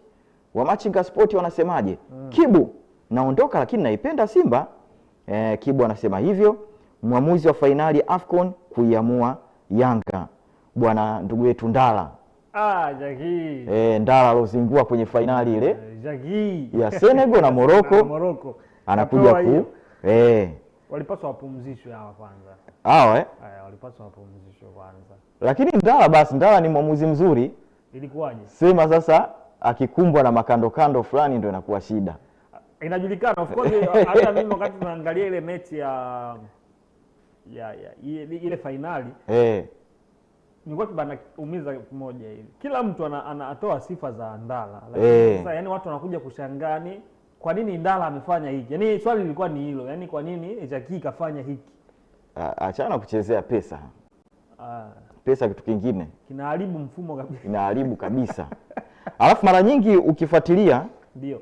Machinga Sport wanasemaje? Kibu naondoka lakini naipenda Simba. Kibu anasema hivyo. Mwamuzi wa fainali AFCON kuiamua Yanga. Bwana ndugu yetu Ndala. Jagi. Ndala alozingua kwenye fainali ile. Jagi. Ya Senegal na Morocco. Morocco. Anakuja Walipaswa wapumzishwe hawa kwanza. Walipaswa wapumzishwe kwanza. Lakini Ndala ni mwamuzi mzuri. Ilikuwaje? Sema sasa akikumbwa na makando fulani ndio inakuwa shida. Inajulikana of course hata mimi wakati tunaangalia ile mechi ya ile finali. Nilikuwa kibana umiza moja hivi. Kila mtu anatoa sifa za Ndala. Lakini sasa yani watu wanakuja kushangaa ni kwa nini Ndala amefanya hiki? Yaani swali lilikuwa ni hilo. Yaani kwa nini Jaki kafanya hiki? Achana kuchezea pesa. Pesa kitu kingine. Kinaharibu mfumo kabisa. Inaharibu kabisa. Alafu mara nyingi ukifuatilia ndio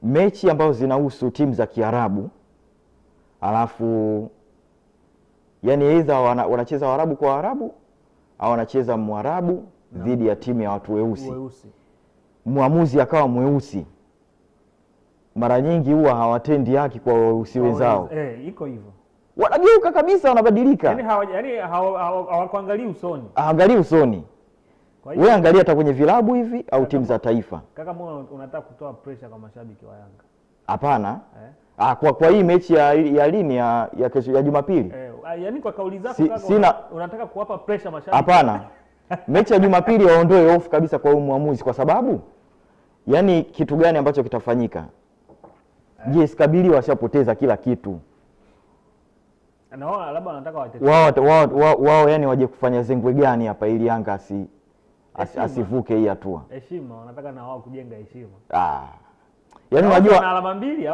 mechi ambazo zinahusu timu za Kiarabu, alafu yani either wanacheza Waarabu kwa Waarabu au wanacheza Mwarabu dhidi ya timu ya watu weusi. Mwamuzi akawa mweusi. Mara nyingi huwa hawatendi haki kwa weusi wenzao. Iko hivyo. Wanageuka kabisa, wanabadilika. Yaani hawakuangalia usoni. Angalia usoni. Wewe angalia hata kwenye vilabu hivi au timu za taifa. Kaka mbona unataka kutoa pressure kwa mashabiki wa Yanga? Hapana. Kwa hii mechi ya lini ya kesho ya Jumapili? Yaani kwa kauli zako kaka unataka kuwapa pressure mashabiki. Hapana. Mechi ya Jumapili waondoe off kabisa kwa muamuzi kwa sababu yani kitu gani ambacho kitafanyika? JS Kabylie washapoteza kila kitu. Naona labda wanataka watetee. Wao yani waje kufanya zengwe gani hapa ili Yanga asivuke hii hatua. Heshima, wanataka na wao kujenga heshima. Yaani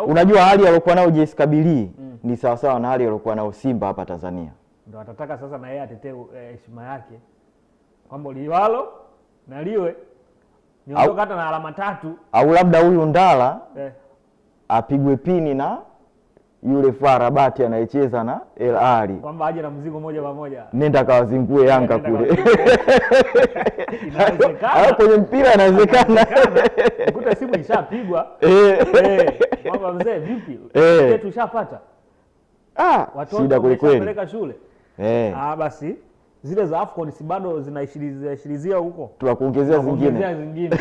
unajua hali aliyokuwa nayo JS Kabylie ni sawa sawa na hali aliyokuwa nayo Simba hapa Tanzania. Ndio atataka sasa na yeye atetee heshima yake. Kwamba liwalo na liwe niondoka hata na alama 3 au labda huyu Ndala apigwe pini na yule Farabati anayecheza na El Ahly. Kwamba aje na mzigo moja kwa moja. Nenda kawazingue Yanga kule. Inawezekana. Kwenye mpira inawezekana. Ukuta simu ishapigwa. Mwamba mzee vipi? Tushapata. Shida kweli kweli. Peleka shule. Basi zile za AFCON si bado zinaishirizia huko. Tunakuongezea zingine.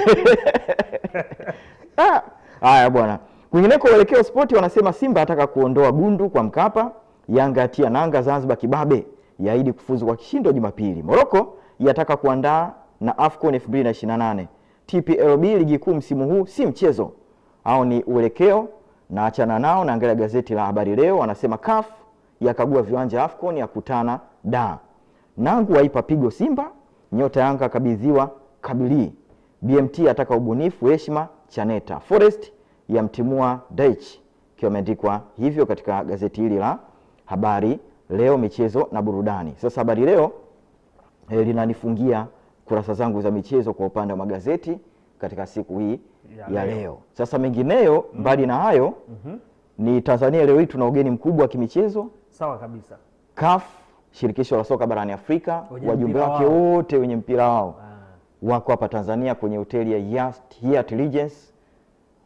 Haya bwana. Kwingineko Uelekeo Sport wanasema Simba ataka kuondoa gundu kwa Mkapa. Yanga atia nanga Zanzibar kibabe, yaahidi kufuzu kwa kishindo Jumapili. Morocco yataka kuandaa na AFCON 2028. TPLB ligi kuu msimu huu si mchezo. Hao ni Uelekeo na achana nao na angalia gazeti la Habari Leo wanasema CAF yakagua viwanja AFCON ya kutana da. Nangu waipa pigo Simba, nyota Yanga kabidhiwa Kabylie. BMT ataka ubunifu heshima Chaneta. Forest ya mtimua Daich. Kimeandikwa hivyo katika gazeti hili la Habari Leo michezo na burudani. Sasa Habari Leo linanifungia kurasa zangu za michezo kwa upande wa magazeti katika siku hii ya leo. Sasa mengineyo mbali na hayo ni Tanzania leo hii tuna ugeni mkubwa wa kimichezo. Sawa kabisa. CAF, shirikisho la soka barani Afrika, wajumbe wake wote wenye mpira wao wako hapa Tanzania kwenye hoteli ya Hyatt Regency.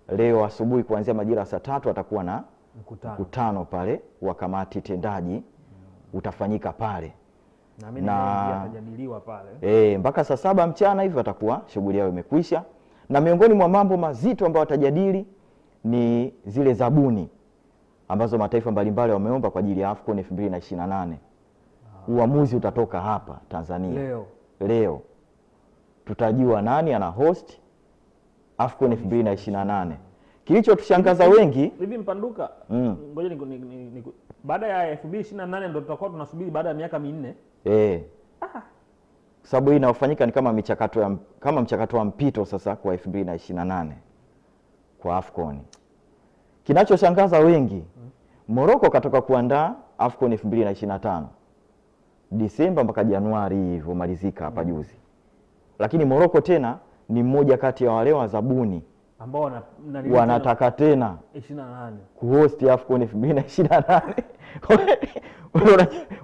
Leo asubuhi kuanzia majira ya saa 3 atakuwa na mkutano pale wa kamati tendaji utafanyika pale. Na atajadiliwa pale. Mpaka saa 7 mchana hivi atakuwa shughuli yao imekwisha. Na miongoni mwa mambo mazito ambayo watajadili ni zile zabuni ambazo mataifa mbalimbali wameomba kwa ajili ya AFCON 2028. Uamuzi utatoka hapa Tanzania. Leo. Tutajua nani ana host AFCON 2028. Kilichotushangaza wengi hivi Mpanduka, ngoja baada ya 2028 ndio tutakuwa tunasubiri baada ya miaka 4. Sababu hii inafanyika ni kama mchakato wa mpito sasa kwa 2028 kwa AFCON. Kinachoshangaza wengi, Morocco katoka kuandaa AFCON 2025 Disemba mpaka Januari hivyo malizika hapa juzi. Lakini Morocco tena ni mmoja kati ya wale wazabuni ambao wanataka tena 28 kuhost AFCON 2028.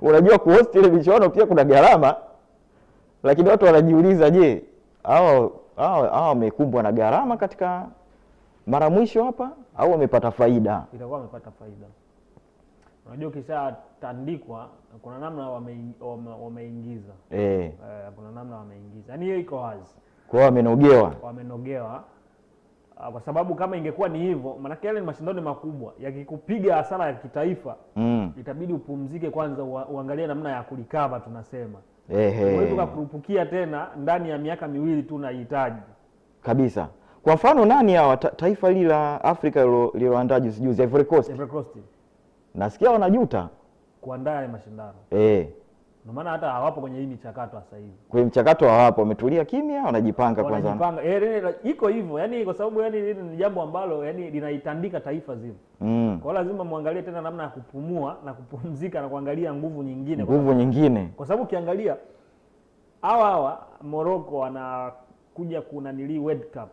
Unajua kuhost ile michuano pia kuna gharama, lakini watu wanajiuliza, je, hao wamekumbwa na gharama katika mara mwisho hapa au wamepata faida? Itakuwa wamepata faida. Unajua kisha tandikwa kuna namna wameingiza. Kuna namna wameingiza. Yaani hiyo iko wazi. Kwa hiyo wamenogewa. Kwa sababu kama ingekuwa ni hivyo, maana yale ni mashindano makubwa, yakikupiga hasara ya kitaifa, itabidi upumzike kwanza, uangalie namna ya kulikava tunasema. Wewe ukakurupukia tena ndani ya miaka miwili tu unahitaji. Kabisa. Kwa mfano nani hawa taifa hili la Afrika liloandaa juzi Ivory Coast? Nasikia wanajuta kuandaa mashindano. Ndio maana hata hawapo kwenye hii michakato sasa hivi. Kwenye mchakato hawapo, wametulia kimya, wanajipanga kwanza. Wanajipanga. Iko hivyo. Yaani kwa sababu yani ni jambo ambalo yani linaitandika taifa zima. Kwa lazima muangalie tena namna ya kupumua na kupumzika na kuangalia nguvu nyingine. Kwa sababu ukiangalia hawa Morocco wanakuja kunanili World Cup.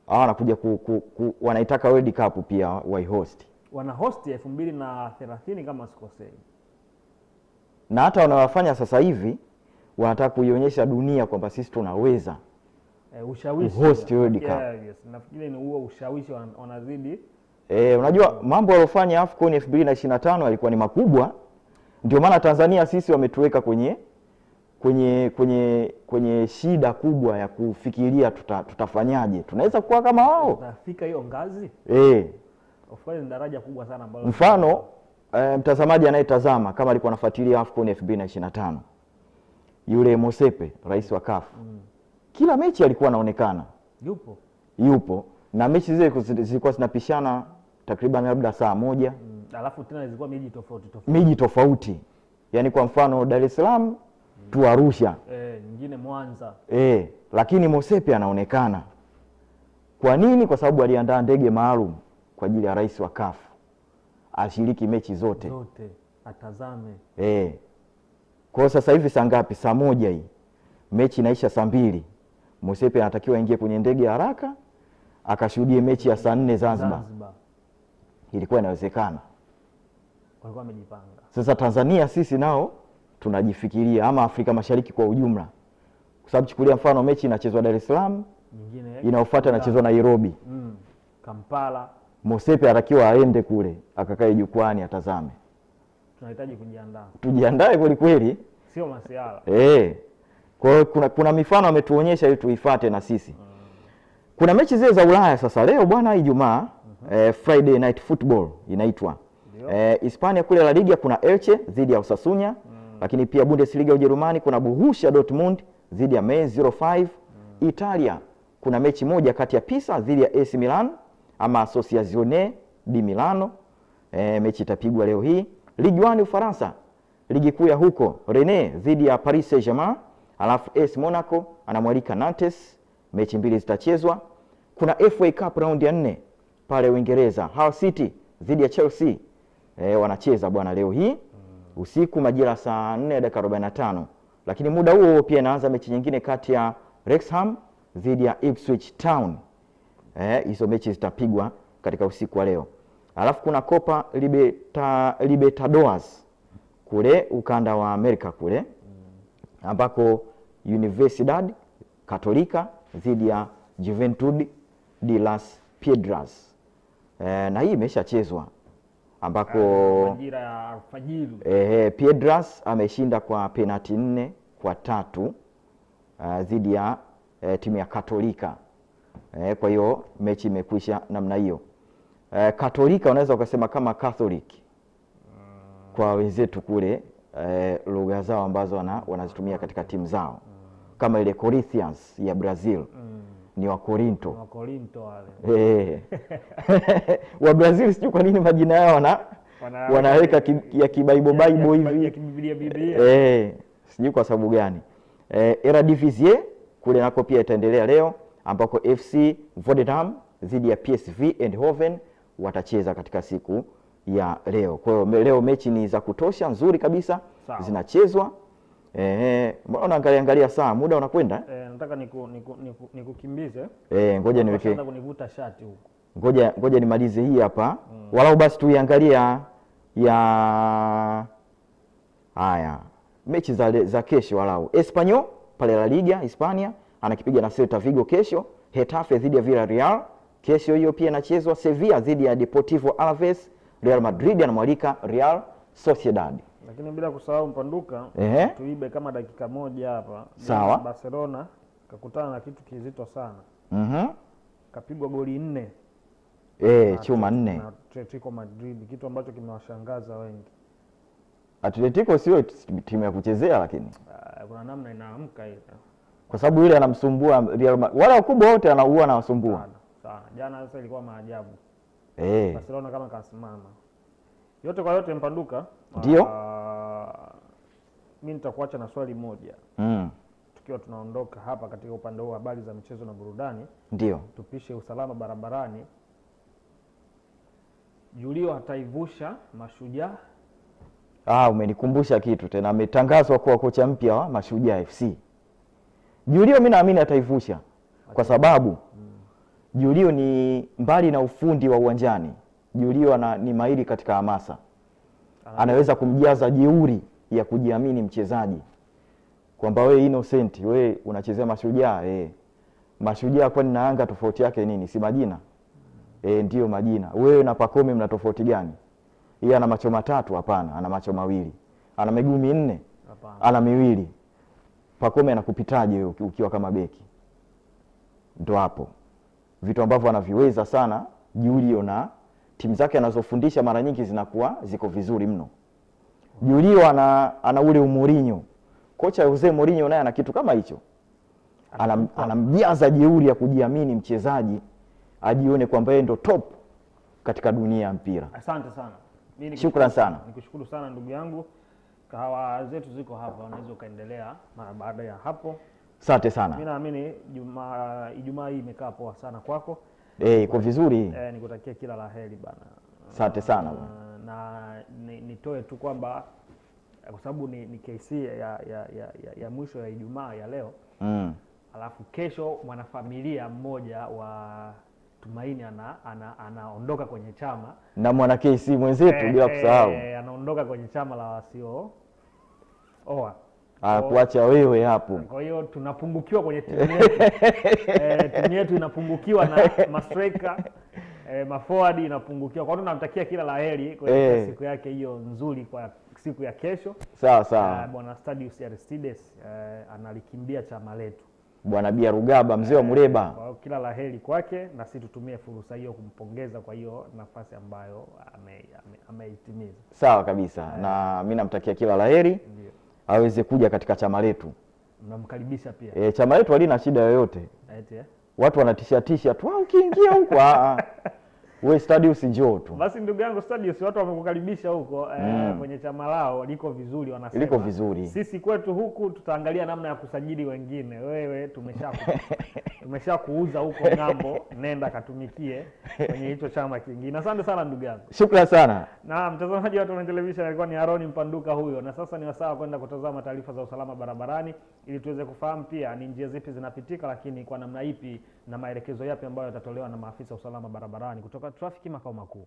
Wanakuja wanaitaka World Cup pia waihost. Wana host 2030 kama sikosei. Na hata wanawafanya sasa hivi wanataka kuionyesha dunia kwamba sisi tunaweza. Ushawishi. Host World Cup. Yes, nafikiri ni huo ushawishi wanazidi. Unajua mambo walofanya AFCON 2025 yalikuwa ni makubwa. Ndio maana Tanzania sisi wametuweka kwenye shida kubwa ya kufikiria tutafanyaje. Tunaweza kuwa kama wao. Tutafika hiyo ngazi? Of course ni daraja kubwa sana ambalo mfano mtazamaji anayetazama kama alikuwa anafuatilia AFCON 2025. Yule Mosepe, rais wa CAF. Kila mechi alikuwa anaonekana. Yupo. Na mechi zile zilikuwa zinapishana takriban labda saa moja. Alafu tena zilikuwa miji tofauti. Yaani kwa mfano Dar es Salaam tu Arusha. Nyingine Mwanza. Lakini Mosepe anaonekana. Kwa nini? Kwa sababu aliandaa ndege maalum kwa ajili ya rais wa CAF. Ashiriki mechi zote. Atazame. Kwa sasa hivi saa ngapi? Saa moja hii. Mechi inaisha saa 2. Mosepe anatakiwa aingie kwenye ndege haraka akashuhudie mechi ya saa 4 Zanzibar. Ilikuwa inawezekana. Walikuwa wamejipanga. Sasa Tanzania sisi nao tunajifikiria, ama Afrika Mashariki kwa ujumla. Kwa sababu chukulia mfano mechi inachezwa Dar es Salaam, nyingine inayofuata inachezwa Nairobi. Kampala. Mosepe atakiwa aende kule, akakae jukwani atazame. Tunahitaji kujiandaa. Tujiandae kweli kweli. Sio masiala. Kwa hiyo kuna mifano ametuonyesha ili tuifuate na sisi. Kuna mechi zile za Ulaya sasa leo bwana Ijumaa, Friday Night Football inaitwa. Hispania kule La Liga kuna Elche dhidi ya Osasuna, lakini pia Bundesliga Ujerumani kuna Borussia Dortmund dhidi ya Mainz 05. Italia kuna mechi moja kati ya Pisa dhidi ya AC Milan ama Associazione di Milano. Mechi itapigwa leo hii. Ligue 1 Ufaransa, ligi kuu ya huko, Rennes dhidi ya Paris Saint-Germain, alafu AS Monaco anamwalika Nantes. Mechi mbili zitachezwa. Kuna FA Cup round ya 4 pale Uingereza, Hull City dhidi ya Chelsea. Wanacheza bwana leo hii usiku majira saa 4:45. Lakini muda huo pia inaanza mechi nyingine kati ya Wrexham dhidi ya Ipswich Town. Hizo mechi zitapigwa katika usiku wa leo. Alafu kuna Copa Libertadores kule ukanda wa Amerika kule, ambako Universidad Católica dhidi ya Juventud de las Piedras. Na hii imeshachezwa ambako majira ya alfajiri. Piedras ameshinda kwa penalti 4-3 dhidi ya timu ya Katolika. Kwa hiyo mechi imekwisha namna hiyo. Katolika unaweza ukasema kama Catholic kwa wenzetu kule, lugha zao ambazo wanazitumia katika timu zao. Kama ile Corinthians ya Brazil ni wa Corinto. Wa Corinto wale. Wa Brazil sijui kwa nini majina yao wanaweka ya kibaibo hivi. Ya Biblia. Sijui kwa sababu gani. Eredivisie kule nako pia itaendelea leo, ambako FC Volendam dhidi ya PSV Eindhoven watacheza katika siku ya leo. Kwa hiyo leo mechi ni za kutosha, nzuri kabisa. Zinachezwa. Mbona unaangalia saa, muda unakwenda? Nataka nikukimbize. Ngoja niweke. Nataka kunivuta shati huko. Ngoja nimalize hii hapa. Walau basi tuiangalia ya haya mechi za kesho. Walau Espanyol pale La Liga Hispania anakipiga na Celta Vigo kesho. Getafe dhidi ya Villarreal kesho hiyo pia inachezwa. Sevilla dhidi ya Deportivo Alaves. Real Madrid anamwalika Real Sociedad. Lakini bila kusahau Mpanduka, tuibe kama dakika moja hapa. Sawa. Barcelona kakutana na kitu kizito sana. Kapigwa goli 4. Chuma 4. Na Atletico Madrid, kitu ambacho kimewashangaza wengi. Atletico sio timu ya kuchezea, lakini kuna namna inaamka ile. Kwa sababu yule anamsumbua Real Madrid. Wale wakubwa wote anaua anawasumbua. Sana. Jana sasa ilikuwa maajabu. Barcelona kama kasimama. Yote kwa yote Mpanduka. Ndio. Mimi nitakuacha na swali moja. Tukiwa tunaondoka hapa katika upande huu habari za michezo na burudani. Ndio. Tupishe usalama barabarani. Julio hataivusha Mashujaa. Umenikumbusha kitu tena, ametangazwa kuwa kocha mpya wa Mashujaa FC. Julio mimi naamini ataivusha kwa sababu Julio ni mbali na ufundi wa uwanjani. Julio ni mahiri katika hamasa. Anaweza kumjaza jeuri ya kujiamini mchezaji. Kwamba wewe innocent, wewe unachezea Mashujaa, Mashujaa kwani na Yanga tofauti yake nini? Si majina. Ndio majina. Wewe na Pacome mna tofauti gani? Yeye ana macho matatu? Hapana, ana macho mawili. Ana miguu minne? Hapana, ana miwili. Pacome anakupitaje wewe ukiwa kama beki? Ndio hapo vitu ambavyo anaviweza sana Julio, na timu zake anazofundisha mara nyingi zinakuwa ziko vizuri mno. Julio ana ule Mourinho. Kocha Jose Mourinho naye ana kitu kama hicho. Anamjaza jeuri ya kujiamini mchezaji, ajione kwamba yeye ndo top katika dunia ya mpira. Asante sana. Shukrani sana. Nikushukuru sana ndugu yangu. Kahawa zetu ziko hapa, unaweza ukaendelea mara baada ya hapo. Asante sana. Mimi naamini Ijumaa hii imekaa poa sana kwako. Iko vizuri. Nikutakia kila laheri bana. Asante sana bana. Na nitoe tu kwamba kwa sababu ni KC ya mwisho ya Ijumaa ya leo. Alafu kesho mwanafamilia mmoja wa Tumaini anaondoka kwenye chama na mwana KC mwenzetu bila kusahau. Anaondoka kwenye chama la wasio kuacha wewe hapo. Kwa hiyo tunapungukiwa kwenye timu yetu. Timu yetu inapungukiwa na mastrika, maforward inapungukiwa. Kwa hiyo tunamtakia kila laheri kwa siku yake hiyo nzuri kwa siku ya kesho. Sawa. Bwana Stadius Aristides analikimbia chama letu. Bwana Bia Rugaba mzee wa Mureba. Kwa kila laheri kwake, na sisi tutumie fursa hiyo kumpongeza kwa hiyo nafasi ambayo ameitimiza. Sawa kabisa. Na mimi namtakia kila laheri. Aweze kuja katika chama letu. Mnamkaribisha pia. Chama letu halina shida yoyote. Watu wanatisha tu ukiingia huko. Wewe Stadius njoo tu. Basi ndugu yangu Stadius, watu wamekukaribisha huko kwenye chama lao, liko vizuri wanasema. Liko vizuri. Sisi kwetu huku tutaangalia namna ya kusajili wengine. Wewe tumeshakuuza huko ng'ambo, nenda katumikie kwenye hicho chama kingine. Asante sana ndugu yangu. Shukrani sana. Na mtazamaji wa Tumaini Television, alikuwa ni Aaron Mpanduka huyo. Na sasa ni wasaa kwenda kutazama taarifa za usalama barabarani ili tuweze kufahamu pia ni njia zipi zinapitika, lakini kwa namna ipi na maelekezo yapi ambayo yatatolewa na maafisa usalama barabarani kutoka trafiki makao makuu.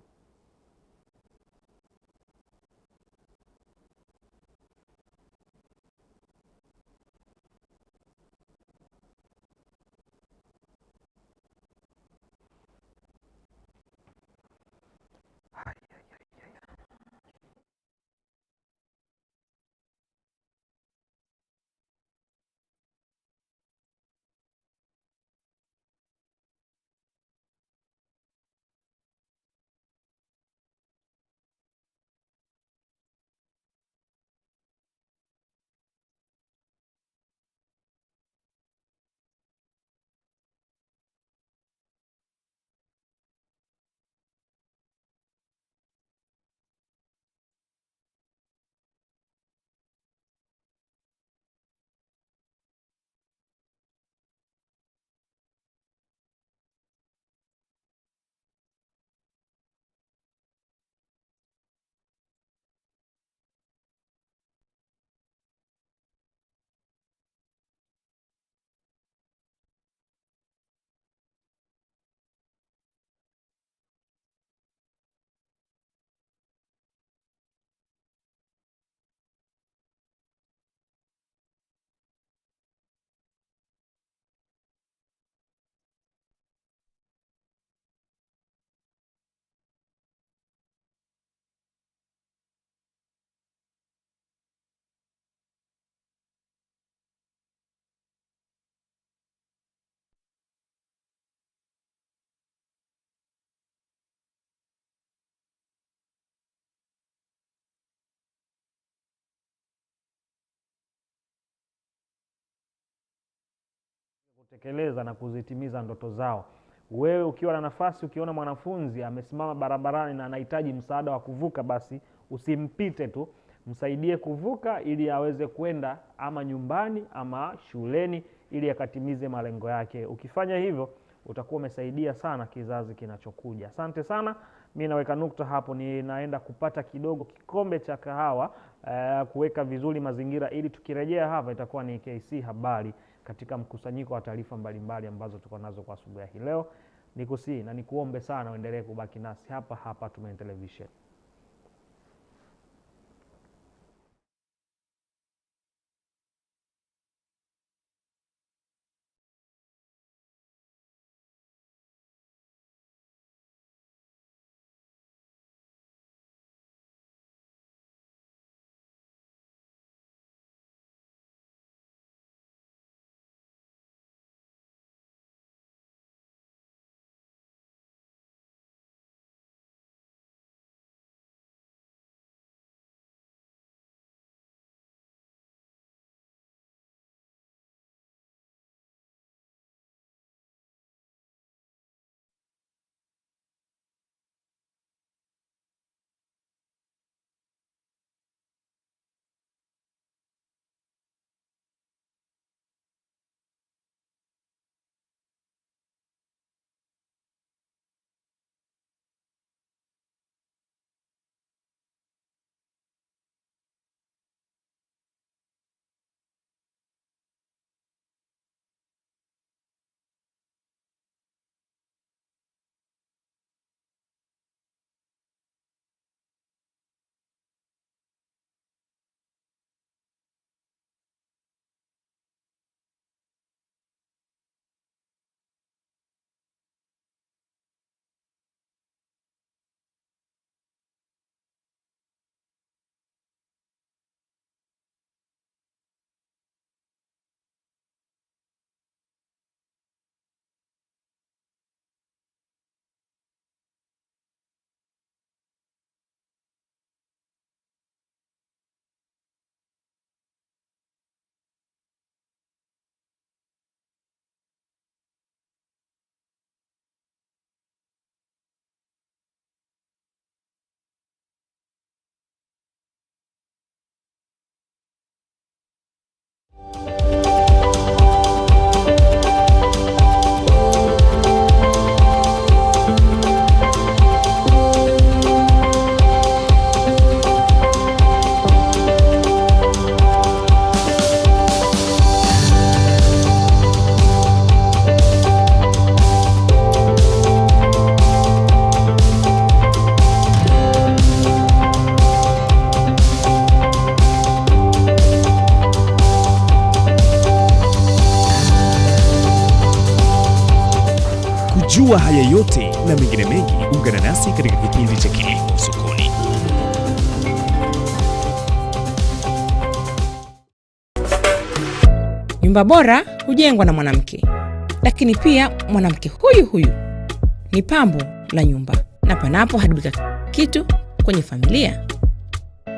kutekeleza na kuzitimiza ndoto zao. Wewe ukiwa na nafasi, ukiona mwanafunzi amesimama barabarani na anahitaji msaada wa kuvuka, basi usimpite tu, msaidie kuvuka ili aweze kwenda ama nyumbani ama shuleni ili akatimize malengo yake. Ukifanya hivyo utakuwa umesaidia sana kizazi kinachokuja. Asante sana. Mimi naweka nukta hapo, ninaenda kupata kidogo kikombe cha kahawa kuweka vizuri mazingira, ili tukirejea hapa itakuwa ni KC Habari katika mkusanyiko wa taarifa mbalimbali ambazo tuko nazo kwa asubuhi hii leo. Nikusihi na nikuombe sana uendelee kubaki nasi hapa hapa Tumaini Television. Jua haya yote na mengine mengi, ungana nasi katika kipindi cha Kilimo Sokoni. Nyumba bora hujengwa na mwanamke, lakini pia mwanamke huyu ni pambo la nyumba, na panapo haribika kitu kwenye familia,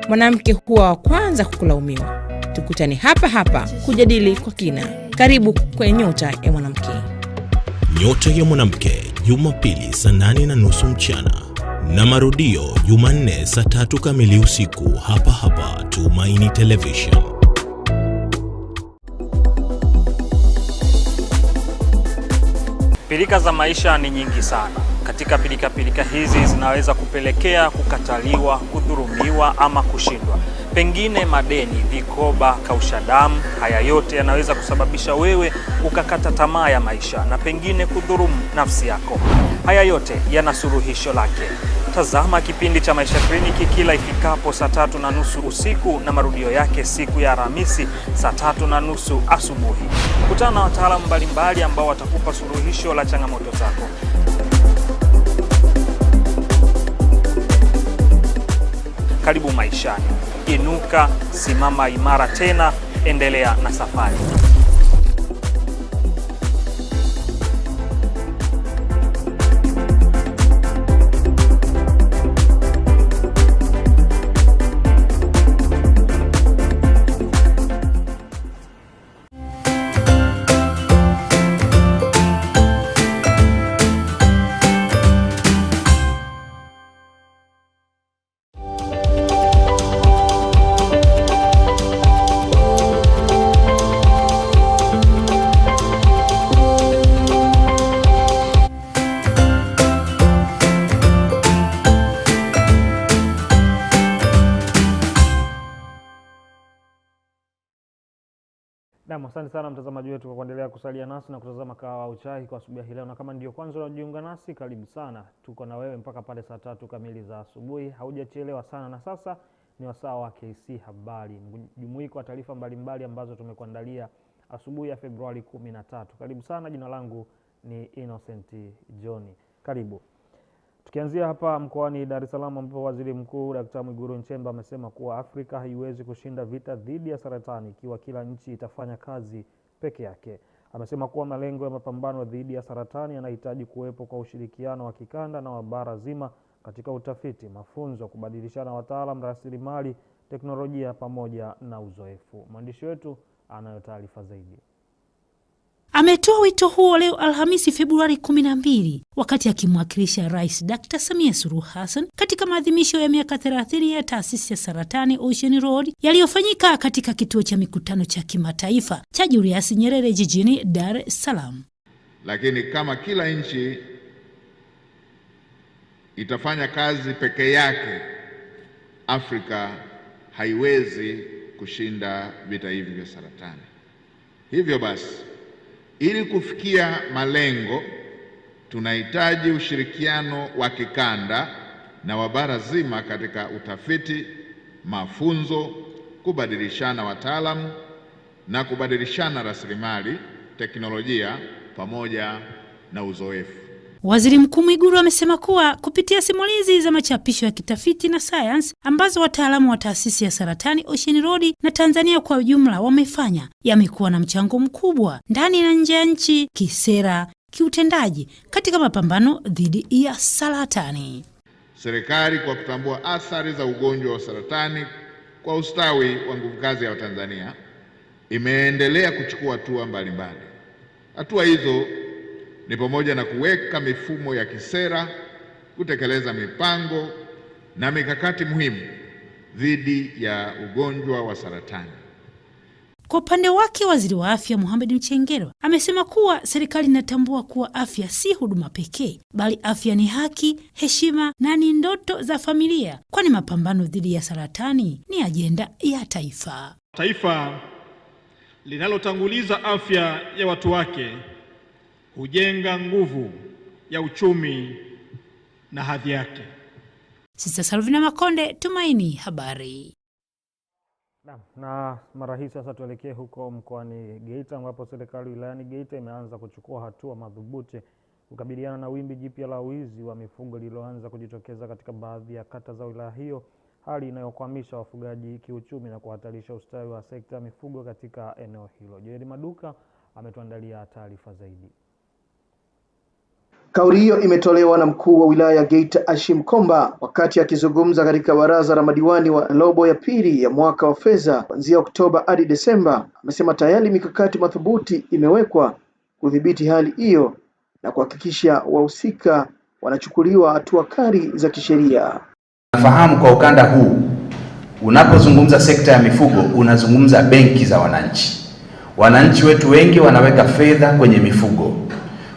mwanamke huwa wa kwanza kukulaumiwa. Tukutane hapa kujadili kwa kina. Karibu kwenye Nyota ya Mwanamke. Nyota ya Mwanamke, Jumapili saa 8:30 mchana na marudio Jumanne saa 3 kamili usiku, hapa Tumaini Television. Pilika za maisha ni nyingi sana. Katika pilika hizi zinaweza kupelekea kukataliwa, kudhurumiwa ama kushindwa. Pengine madeni, vikoba, kausha damu, haya yote yanaweza kusababisha wewe ukakata tamaa ya maisha na pengine kudhurumu nafsi yako. Haya yote yana suluhisho lake. Tazama kipindi cha Maisha Kliniki kila ifikapo saa 3:30 usiku na marudio yake siku ya Alhamisi saa 3:30 asubuhi. Kutana na wataalamu mbalimbali ambao watakupa suluhisho la changamoto zako. Karibu maishani. Inuka, simama imara tena, endelea na safari. Naam, asante sana mtazamaji wetu kwa kuendelea kusalia nasi na kutazama Kahawa au Chai kwa asubuhi hii leo. Na kama ndio kwanza unajiunga nasi, karibu sana. Tuko na wewe mpaka pale saa 3 kamili za asubuhi. Haujachelewa sana, na sasa ni wasaa wa KC Habari. Mjumuiko wa taarifa mbalimbali ambazo tumekuandalia asubuhi ya Februari 13. Karibu sana, jina langu ni Innocent John. Karibu. Tukianzia hapa mkoani Dar es Salaam ambapo Waziri Mkuu Dr. Mwigulu Nchemba amesema kuwa Afrika haiwezi kushinda vita dhidi ya saratani ikiwa kila nchi itafanya kazi peke yake. Amesema kuwa malengo ya mapambano dhidi ya saratani yanahitaji kuwepo kwa ushirikiano wa kikanda na wa bara zima katika utafiti, mafunzo, kubadilishana wataalamu, rasilimali, teknolojia pamoja na uzoefu. Mwandishi wetu anayo taarifa zaidi. Ametoa wito huo leo Alhamisi Februari 12 wakati akimwakilisha Rais Dr. Samia Suluhu Hassan katika maadhimisho ya miaka 30 ya taasisi ya saratani Ocean Road yaliyofanyika katika kituo cha mikutano cha kimataifa cha Julius Nyerere jijini Dar es Salaam. Lakini kama kila nchi itafanya kazi peke yake, Afrika haiwezi kushinda vita hivi vya saratani. Hivyo basi, ili kufikia malengo, tunahitaji ushirikiano wa kikanda na wa bara zima katika utafiti, mafunzo, kubadilishana wataalamu na kubadilishana rasilimali, teknolojia pamoja na uzoefu. Waziri Mkuu Mwigulu amesema kuwa kupitia simulizi za machapisho ya kitafiti na science ambazo wataalamu wa taasisi ya saratani Ocean Road na Tanzania kwa ujumla wamefanya, yamekuwa na mchango mkubwa ndani na nje ya nchi, kisera, kiutendaji katika mapambano dhidi ya saratani. Serikali kwa kutambua athari za ugonjwa wa saratani kwa ustawi wa nguvu kazi ya Watanzania imeendelea kuchukua hatua mbalimbali. Hatua hizo ni pamoja na kuweka mifumo ya kisera, kutekeleza mipango na mikakati muhimu dhidi ya ugonjwa wa saratani. Kwa upande wake, Waziri wa Afya Mohamed Mchengerwa amesema kuwa serikali inatambua kuwa afya si huduma pekee, bali afya ni haki, heshima na ni ndoto za familia, kwani mapambano dhidi ya saratani ni ajenda ya taifa. Taifa linalotanguliza afya ya watu wake hujenga nguvu ya uchumi na hadhi yake. Sisa Salvina Makonde, Tumaini Habari. Na mara hii sasa tuelekee huko mkoani Geita ambapo serikali wilayani Geita imeanza kuchukua hatua madhubuti kukabiliana na wimbi jipya la wizi wa mifugo lililoanza kujitokeza katika baadhi ya kata za wilaya hiyo, hali inayokwamisha wafugaji kiuchumi na kuhatarisha ustawi wa sekta ya mifugo katika eneo hilo. Joeli Maduka ametuandalia taarifa zaidi. Kauli hiyo imetolewa na mkuu wa wilaya ya Geita Ashim Komba wakati akizungumza katika baraza la madiwani wa robo ya pili ya mwaka wa fedha kuanzia Oktoba hadi Desemba. Amesema tayari mikakati madhubuti imewekwa kudhibiti hali hiyo na kuhakikisha wahusika wanachukuliwa hatua kali za kisheria. Nafahamu kwa ukanda huu unapozungumza sekta ya mifugo unazungumza benki za wananchi. Wananchi wetu wengi wanaweka fedha kwenye mifugo.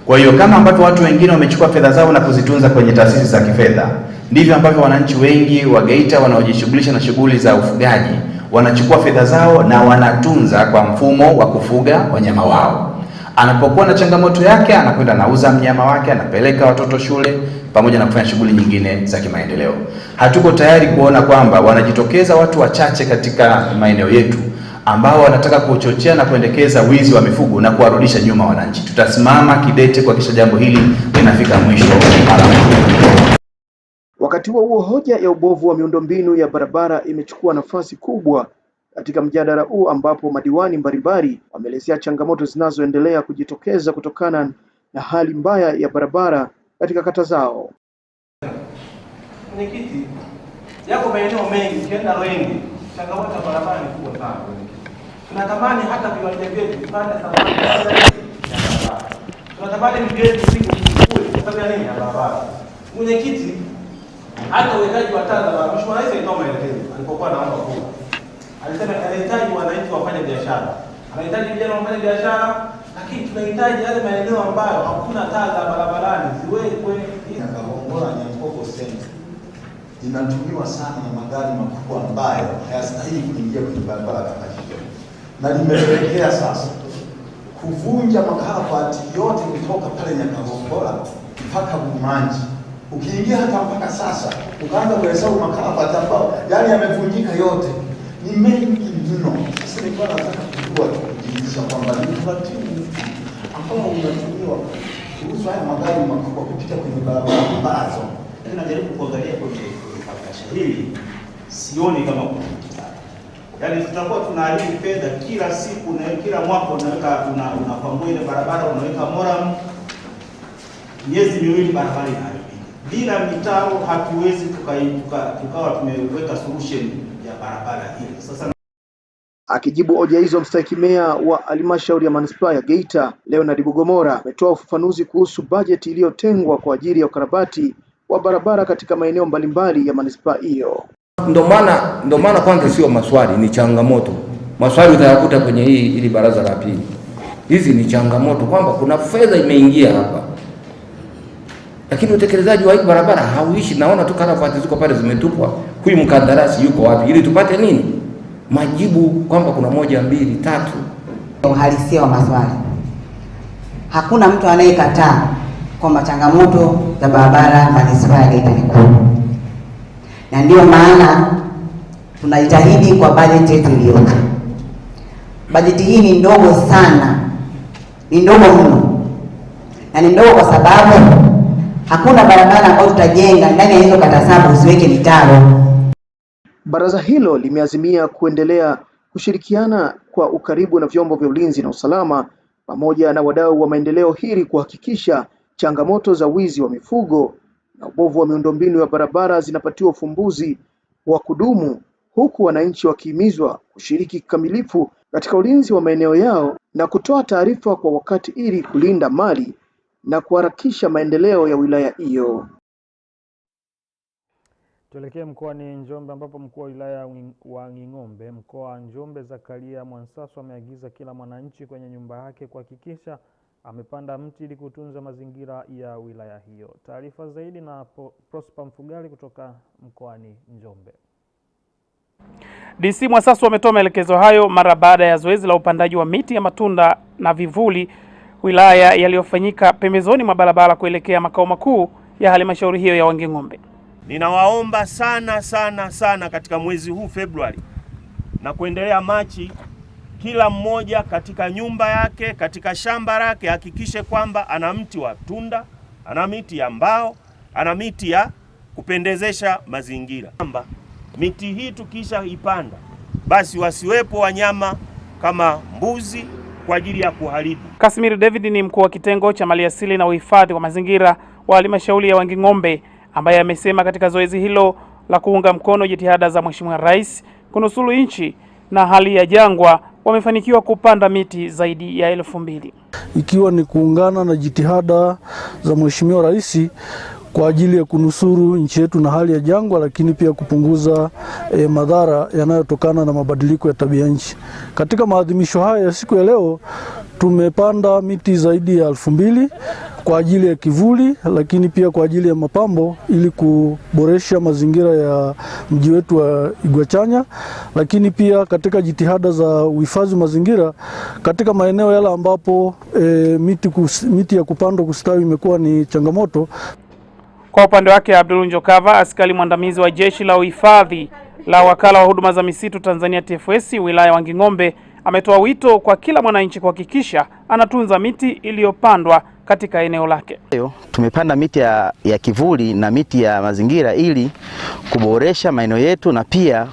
Kwa hiyo kama ambavyo watu wengine wamechukua fedha zao na kuzitunza kwenye taasisi za kifedha, ndivyo ambavyo wananchi wengi wa Geita wanaojishughulisha na shughuli za ufugaji wanachukua fedha zao na wanatunza kwa mfumo wa kufuga wanyama wao. Anapokuwa na changamoto yake anakwenda anauza mnyama wake, anapeleka watoto shule pamoja na kufanya shughuli nyingine za kimaendeleo. Hatuko tayari kuona kwamba wanajitokeza watu wachache katika maeneo yetu ambao wanataka kuchochea na kuendekeza wizi wa mifugo na kuwarudisha nyuma wananchi. Tutasimama kidete kuhakikisha jambo hili linafika mwisho mara moja. Wakati huo hoja ya ubovu wa miundombinu ya barabara imechukua nafasi kubwa katika mjadala huu ambapo madiwani mbalimbali wameelezea changamoto zinazoendelea kujitokeza kutokana na hali mbaya ya barabara katika kata zao. Mwenyekiti, yako maeneo mengi kenda wengi, changamoto ya barabara ni kubwa sana. Tunatamani hata viwanja vyetu vipande thamani ya barabara. Tunatamani vyetu vikue kwa sababu ya nini? Ya barabara. Mwenyekiti, hata uwekaji wa taa za barabara, Mheshimiwa Rais alitoa maelekezo alipokuwa anaomba kura. Alisema anahitaji wananchi wafanye biashara. Anahitaji vijana wafanye biashara, lakini tunahitaji yale maeneo ambayo hakuna taa za barabarani ziwekwe. Kagongola Nyankoko Center inatumiwa sana na magari makubwa ambayo hayastahili kuingia kwenye barabara kama hiyo. na limepelekea sasa kuvunja makarabati yote kutoka pale Nyakahongola mpaka Bumanji. Ukiingia hata mpaka sasa ukaanza kuhesabu makarabati ambao yani yamevunjika yote, ni mengi mno. Sasa nilikuwa nataka kujua kujiuliza kwamba ni taratibu ambao unatumiwa kuhusu haya magari makubwa kupita kwenye barabara ambazo najaribu kuangalia kwenye tamasha hili, sioni kama kuna mtihani. Yaani tutakuwa tunaahidi fedha kila siku na kila mwaka unapangua ile barabara, unaweka moram, miezi miwili barabara inaharibika. Bila mitaro hatuwezi tukawa tumeweka solution ya barabara hili. Sasa akijibu hoja hizo, mstahiki meya wa halmashauri ya manispaa ya Geita Leonard Bugomora ametoa ufafanuzi kuhusu bajeti iliyotengwa kwa ajili ya ukarabati wa barabara katika maeneo mbalimbali ya manispaa hiyo. Ndio maana kwanza sio maswali, ni changamoto. Maswali utayakuta kwenye hili baraza la pili. Hizi ni changamoto kwamba kuna fedha imeingia hapa, lakini utekelezaji wa hii barabara hauishi. Naona tu karabati ziko pale zimetupwa, huyu mkandarasi yuko wapi? Ili tupate nini? Majibu kwamba kuna 1, 2, 3. Uhalisia wa maswali, hakuna mtu anayekataa kwamba changamoto za barabara manispaa ya Geita ni kubwa, na ndio maana tunajitahidi kwa bajeti yetu iliyopo. Bajeti hii ni ndogo sana, ni ndogo mno, na ni ndogo kwa sababu hakuna barabara ambayo tutajenga ndani ya hizo kata saba usiweke mitaro. Baraza hilo limeazimia kuendelea kushirikiana kwa ukaribu na vyombo vya ulinzi na usalama pamoja na wadau wa maendeleo ili kuhakikisha changamoto za wizi wa mifugo na ubovu wa miundombinu ya barabara zinapatiwa ufumbuzi wa kudumu, huku wananchi wakihimizwa kushiriki kikamilifu katika ulinzi wa maeneo yao na kutoa taarifa kwa wakati ili kulinda mali na kuharakisha maendeleo ya wilaya hiyo. Tuelekee mkoani Njombe ambapo mkuu wa wilaya wa Nging'ombe mkoa wa Njombe Zakaria Mwansasu ameagiza kila mwananchi kwenye nyumba yake kuhakikisha amepanda mti ili kutunza mazingira ya wilaya hiyo. Taarifa zaidi na Prosper Mfugali kutoka mkoani Njombe. DC Mwansasu ametoa maelekezo hayo mara baada ya zoezi la upandaji wa miti ya matunda na vivuli wilaya yaliyofanyika pembezoni mwa barabara kuelekea makao makuu ya halmashauri hiyo ya Wanging'ombe. Ninawaomba sana katika mwezi huu Februari na kuendelea Machi, kila mmoja katika nyumba yake, katika shamba lake hakikishe kwamba ana mti wa tunda, ana miti ya mbao, ana miti ya kupendezesha mazingira. Miti hii tukisha ipanda, basi wasiwepo wanyama kama mbuzi kwa ajili ya kuharibu. Kasimir David ni mkuu wa kitengo cha maliasili na uhifadhi wa mazingira wa halmashauri ya Wanging'ombe, ambaye amesema katika zoezi hilo la kuunga mkono jitihada za Mheshimiwa Rais kunusuru nchi na hali ya jangwa wamefanikiwa kupanda miti zaidi ya 2000. Ikiwa ni kuungana na jitihada za Mheshimiwa Rais kwa ajili ya kunusuru nchi yetu na hali ya jangwa, lakini pia kupunguza madhara yanayotokana na mabadiliko ya tabia nchi. Katika maadhimisho haya ya siku ya leo tumepanda miti zaidi ya 2000 kwa ajili ya kivuli, lakini pia kwa ajili ya mapambo ili kuboresha mazingira ya mji wetu wa Igwachanya, lakini pia katika jitihada za uhifadhi mazingira katika maeneo yale ambapo miti ya kupandwa kustawi imekuwa ni changamoto. Kwa upande wake Abdul Njokava, askari mwandamizi wa jeshi la uhifadhi la wakala wa huduma za misitu Tanzania TFS wilaya ya Wanging'ombe, ametoa wito kwa kila mwananchi kuhakikisha anatunza miti iliyopandwa katika eneo lake. Tumepanda miti ya kivuli na miti ya mazingira ili kuboresha maeneo yetu na pia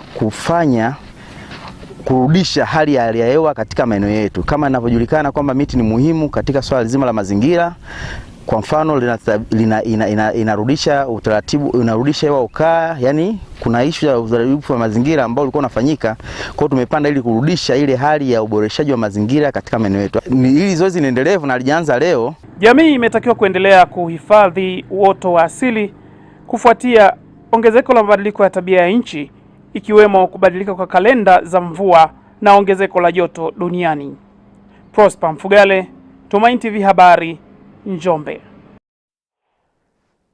kurudisha hali ya hewa katika maeneo yetu. Kama inavyojulikana kwamba miti ni muhimu katika swala zima la mazingira. Kwa mfano inarudisha utaratibu, inarudisha hewa ukaa, yani kuna issue ya udhalifu wa mazingira ambao ulikuwa unafanyika. Kwa hiyo tumepanda ili kurudisha ile hali ya uboreshaji wa mazingira katika maeneo yetu. Hili zoezi ni endelevu na lijaanza leo. Jamii imetakiwa kuendelea kuhifadhi uoto wa asili kufuatia ongezeko la mabadiliko ya tabia ya nchi, ikiwemo kubadilika kwa kalenda za mvua na ongezeko la joto duniani. Prosper Mfugale, Tumaini TV Habari, Njombe.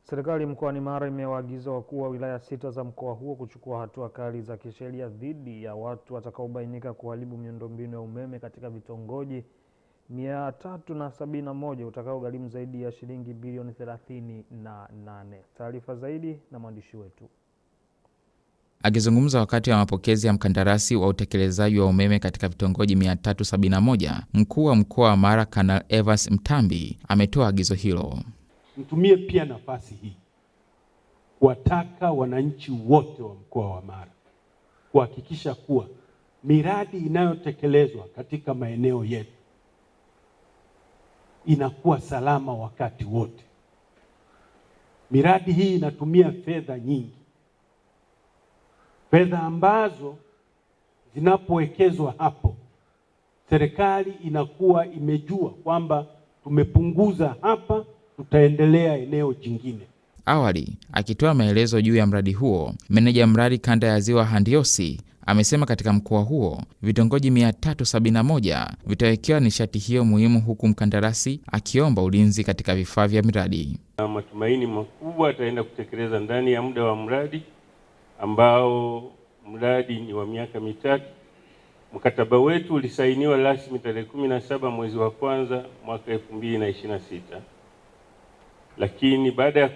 Serikali mkoani Mara imewaagiza wakuu wa wilaya 6 za mkoa huo kuchukua hatua kali za kisheria dhidi ya watu watakaobainika kuharibu miundombinu ya umeme katika vitongoji 371 utakaogharimu zaidi ya shilingi bilioni 38. Taarifa zaidi na mwandishi wetu. Akizungumza wakati wa mapokezi ya mkandarasi wa utekelezaji wa umeme katika vitongoji 371, mkuu wa mkoa wa Mara Kanali Evans Mtambi ametoa agizo hilo. Nitumie pia nafasi hii kuwataka wananchi wote wa mkoa wa Mara kuhakikisha kuwa miradi inayotekelezwa katika maeneo yetu inakuwa salama wakati wote. Miradi hii inatumia fedha nyingi, fedha ambazo zinapowekezwa hapo, serikali inakuwa imejua kwamba tumepunguza hapa, tutaendelea eneo jingine. Awali, akitoa maelezo juu ya mradi huo, meneja mradi kanda ya Ziwa Handiosi amesema katika mkoa huo vitongoji 371 vitawekewa nishati hiyo muhimu, huku mkandarasi akiomba ulinzi katika vifaa vya miradi. Matumaini makubwa ataenda kutekeleza ndani ya muda wa mradi ambao mradi ni wa miaka 3. Mkataba wetu ulisainiwa rasmi tarehe 17 mwezi wa kwanza mwaka 2026. Lakini baada ya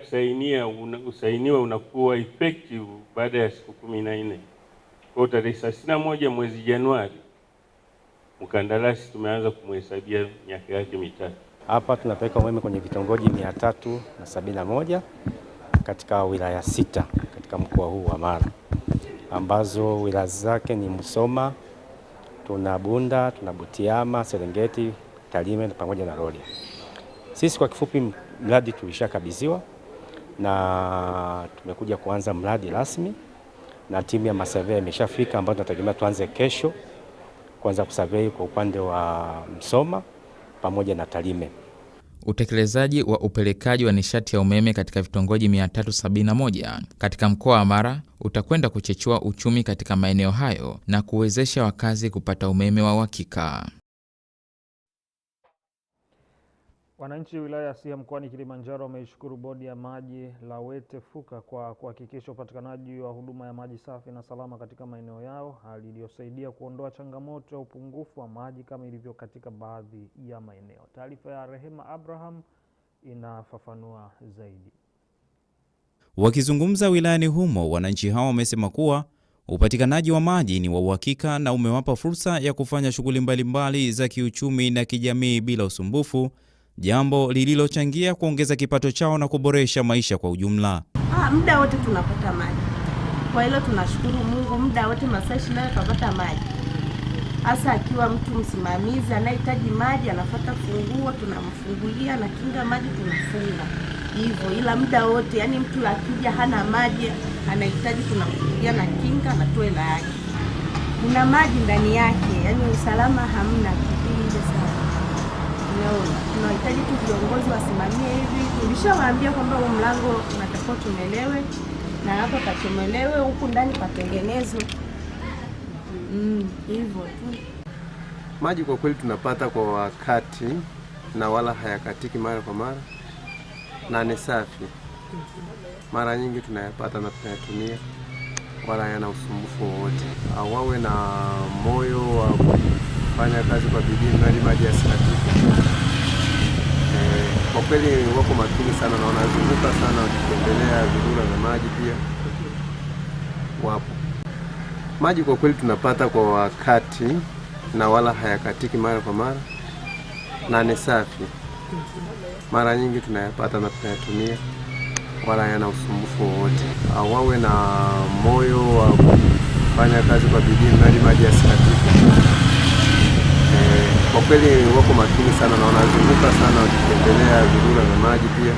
kusainiwa unakuwa effective baada ya siku 14. Kwa tarehe 31 mwezi Januari mkandarasi tumeanza kumhesabia miaka yake 3. Hapa tunapeleka umeme kwenye vitongoji 371 katika wilaya 6 katika mkoa huu wa Mara, ambazo wilaya zake ni Musoma, tuna Bunda, tuna Butiama, Serengeti, Tarime pamoja na Rorya. Sisi kwa kifupi mradi tulishakabidhiwa na tumekuja kuanza mradi rasmi, na timu ya masurvey imeshafika ambayo tunategemea tuanze kesho kuanza kusurvey kwa upande wa Musoma pamoja na Tarime. Utekelezaji wa upelekaji wa nishati ya umeme katika vitongoji 371 katika mkoa wa Mara utakwenda kuchechua uchumi katika maeneo hayo na kuwezesha wakazi kupata umeme wa uhakika. Wananchi wilaya ya Siha mkoani Kilimanjaro wameishukuru bodi ya maji Lawete Fuka kwa kuhakikisha upatikanaji wa huduma ya maji safi na salama katika maeneo yao, hali iliyosaidia kuondoa changamoto ya upungufu wa maji kama ilivyo katika baadhi ya maeneo. Taarifa ya Rehema Abraham inafafanua zaidi. Wakizungumza wilayani humo, wananchi hao wamesema kuwa upatikanaji wa maji ni wa uhakika na umewapa fursa ya kufanya shughuli mbalimbali za kiuchumi na kijamii bila usumbufu, jambo lililochangia kuongeza kipato chao na kuboresha maisha kwa ujumla. Muda wote tunapata maji. Kwa hilo tunashukuru Mungu, muda wote masaa 24 tunapata maji. Hasa akiwa mtu msimamizi anahitaji maji, anafuata funguo, tunamfungulia na kinga maji tunafunga. Hivyo ila muda wote, yani mtu akija hana maji anahitaji tunamfungulia na kinga na toe la yake. Kuna maji ndani yake, yani usalama hamna kipindi sana. Tunahitaji tu viongozi wasimamie hivi. Tulishawaambia kwamba huu mlango unatakiwa tumelewe na hapa patumelewe, huku ndani patengenezwe. Hivyo tu. Maji kwa kweli tunapata kwa wakati na wala hayakatiki mara kwa mara na ni safi. Mara nyingi tunayapata na tunayatumia wala yana usumbufu wowote. Wawe na moyo wa kufanya kazi kwa bidii ili maji yasikatike. Kwa kweli wako makini sana na wanazunguka sana wakitembelea vidura vya maji pia. Wapo. Maji kwa kweli tunapata kwa wakati na wala hayakatiki mara kwa mara na ni safi. Mara nyingi tunayapata na tunayatumia wala yana usumbufu wowote. Wawe na moyo wa kufanya kazi kwa bidii ili maji yasikatike. Kwa kweli wako makini sana na wanazunguka sana wakitembelea vidura vya maji pia.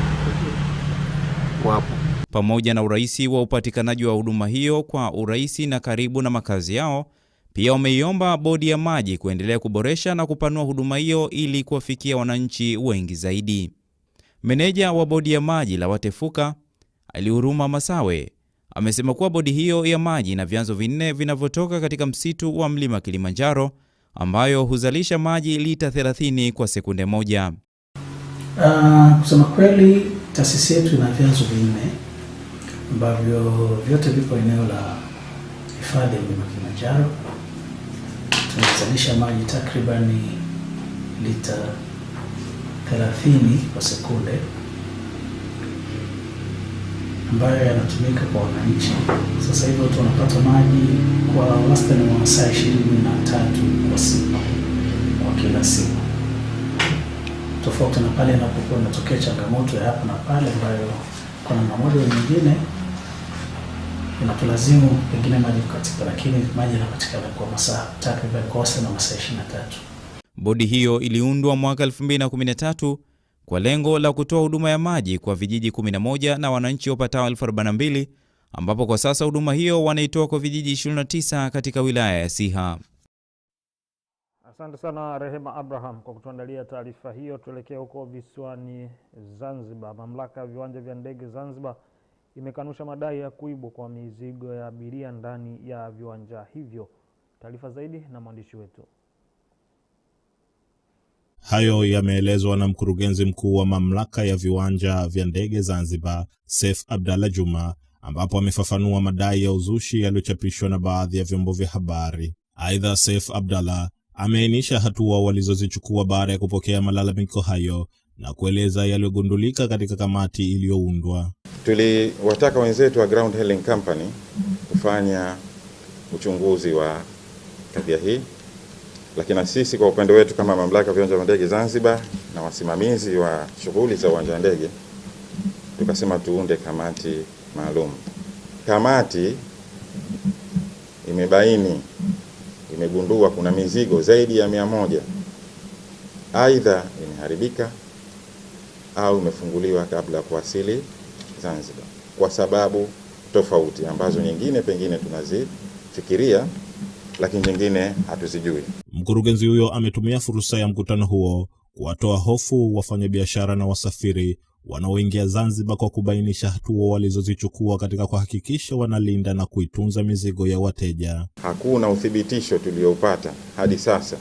Wapo. Pamoja na urahisi wa upatikanaji wa huduma hiyo kwa urahisi na karibu na makazi yao, pia wameiomba bodi ya maji kuendelea kuboresha na kupanua huduma hiyo ili kuwafikia wananchi wengi zaidi. Meneja wa bodi ya maji Lawete Fuka, Alihuruma Masawe, amesema kuwa bodi hiyo ya maji na vyanzo 4 vinavyotoka katika msitu wa mlima Kilimanjaro ambayo huzalisha maji lita 30 kwa sekunde moja. Kusema kweli Taasisi yetu ina vyanzo vinne ambavyo vyote vipo eneo la hifadhi ya Mlima Kilimanjaro. Tunazalisha maji takribani lita 30 kwa sekunde ambayo yanatumika kwa wananchi. Sasa hivyo tunapata maji kwa wastani wa saa 23 kwa siku kwa kila siku. Tofauti na pale inapokuwa inatokea changamoto ya hapa na pale ambayo kwa namna moja au nyingine inatulazimu pengine maji kukatika, lakini maji yanapatikana kwa masaa takriban kwa wastani wa masaa 23. Bodi hiyo iliundwa mwaka 2013 kwa lengo la kutoa huduma ya maji kwa vijiji 11 na wananchi wapatao 42, ambapo kwa sasa huduma hiyo wanaitoa kwa vijiji 29 katika wilaya ya Siha. Asante sana Rehema Abraham kwa kutuandalia taarifa hiyo. Tuelekea huko visiwani Zanzibar. Mamlaka ya viwanja vya ndege Zanzibar imekanusha madai ya kuibwa kwa mizigo ya abiria ndani ya viwanja hivyo. Taarifa zaidi na mwandishi wetu. Hayo yameelezwa na mkurugenzi mkuu wa mamlaka ya viwanja vya ndege Zanzibar, Seif Abdalla Juma, ambapo amefafanua madai ya uzushi yaliyochapishwa na baadhi ya vyombo vya habari. Aidha, Seif Abdalla ameainisha hatua walizozichukua baada ya kupokea malalamiko hayo na kueleza yaliyogundulika katika kamati iliyoundwa. Tuliwataka wenzetu wa Ground Hailing Company kufanya uchunguzi wa kadhia hii, lakini sisi kwa upande wetu kama mamlaka ya viwanja vya ndege Zanzibar na wasimamizi wa shughuli za uwanja wa ndege tukasema tuunde kamati maalum. Kamati imegundua kuna mizigo zaidi ya 100 aidha imeharibika au imefunguliwa kabla ya kuwasili Zanzibar kwa sababu tofauti ambazo nyingine pengine tunazifikiria lakini nyingine hatuzijui. Mkurugenzi huyo ametumia fursa ya mkutano huo kuwatoa hofu wafanyabiashara na wasafiri wanaoingia Zanzibar kwa kubainisha hatua walizozichukua katika kuhakikisha wanalinda na kuitunza mizigo ya wateja. Hakuna uthibitisho tuliopata hadi sasa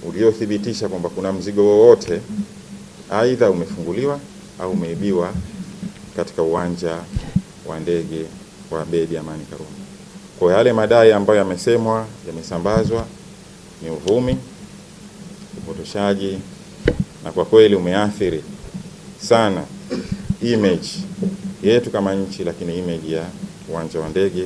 uliothibitisha kwamba kuna mzigo wowote aidha umefunguliwa au umeibiwa katika uwanja wa ndege wa Abeid Amani Karume. Kwa yale madai ambayo yamesemwa, yamesambazwa ni uvumi, upotoshaji, na kwa kweli umeathiri sana image yetu kama nchi, lakini image ya uwanja wa ndege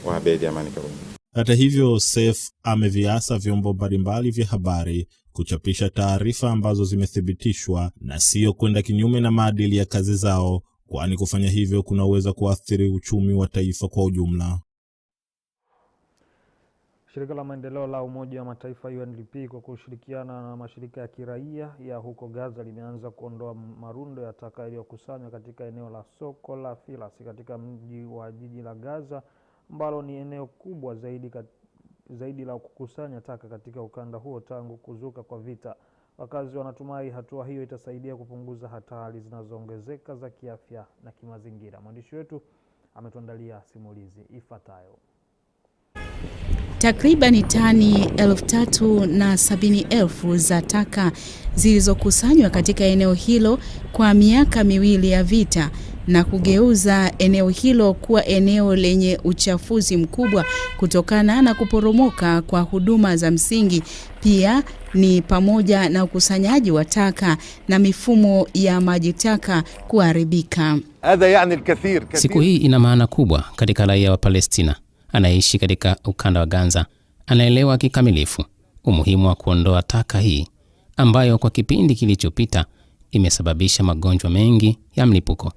wa Abeid Amani Karume. Hata hivyo, Seif ameviasa vyombo mbalimbali vya habari kuchapisha taarifa ambazo zimethibitishwa na sio kwenda kinyume na maadili ya kazi zao, kwani kufanya hivyo kunaweza kuathiri uchumi wa taifa kwa ujumla. Shirika la maendeleo la Umoja wa Mataifa UNDP kwa kushirikiana na mashirika ya kiraia ya huko Gaza limeanza kuondoa marundo ya taka yaliyokusanywa katika eneo la soko la Filas katika mji wa jiji la Gaza, ambalo ni eneo kubwa zaidi la kukusanya taka katika ukanda huo tangu kuzuka kwa vita. Wakazi wanatumai hatua hiyo itasaidia kupunguza hatari zinazoongezeka za kiafya na kimazingira. Mwandishi wetu ametuandalia simulizi ifuatayo. Takribani tani 370,000 za taka zilizokusanywa katika eneo hilo kwa miaka miwili ya vita na kugeuza eneo hilo kuwa eneo lenye uchafuzi mkubwa kutokana na kuporomoka kwa huduma za msingi. Pia ni pamoja na ukusanyaji wa taka na mifumo ya maji taka kuharibika. Siku hii ina maana kubwa katika raia wa Palestina anaishi katika ukanda wa Gaza. Anaelewa kikamilifu umuhimu wa kuondoa taka hii ambayo kwa kipindi kilichopita imesababisha magonjwa mengi ya mlipuko.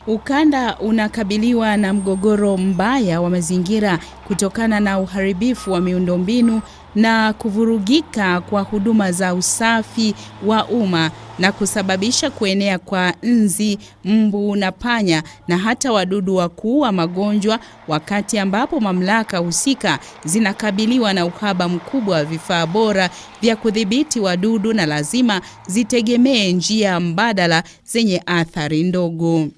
Ukanda unakabiliwa na mgogoro mbaya wa mazingira kutokana na uharibifu wa miundombinu na kuvurugika kwa huduma za usafi wa umma na kusababisha kuenea kwa nzi, mbu na panya na hata wadudu wa kuua magonjwa, wakati ambapo mamlaka husika zinakabiliwa na uhaba mkubwa wa vifaa bora vya kudhibiti wadudu na lazima zitegemee njia mbadala zenye athari ndogo.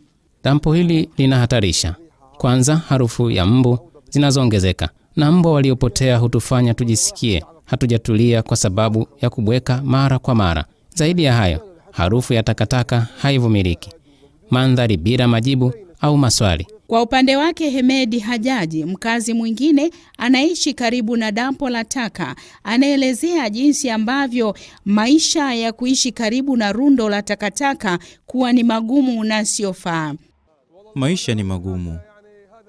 Dampo hili linahatarisha. Kwanza, harufu ya mbu zinazoongezeka, na mbu waliopotea hutufanya tujisikie hatujatulia kwa sababu ya kubweka mara kwa mara. Zaidi ya hayo, Harufu ya takataka haivumiliki. Mandhari bila majibu au maswali. Kwa upande wake Hemedi Hajaji, mkazi mwingine anaishi karibu na dampo la taka, anaelezea jinsi ambavyo maisha ya kuishi karibu na rundo la takataka kuwa ni magumu na siyofaa. Maisha ni magumu.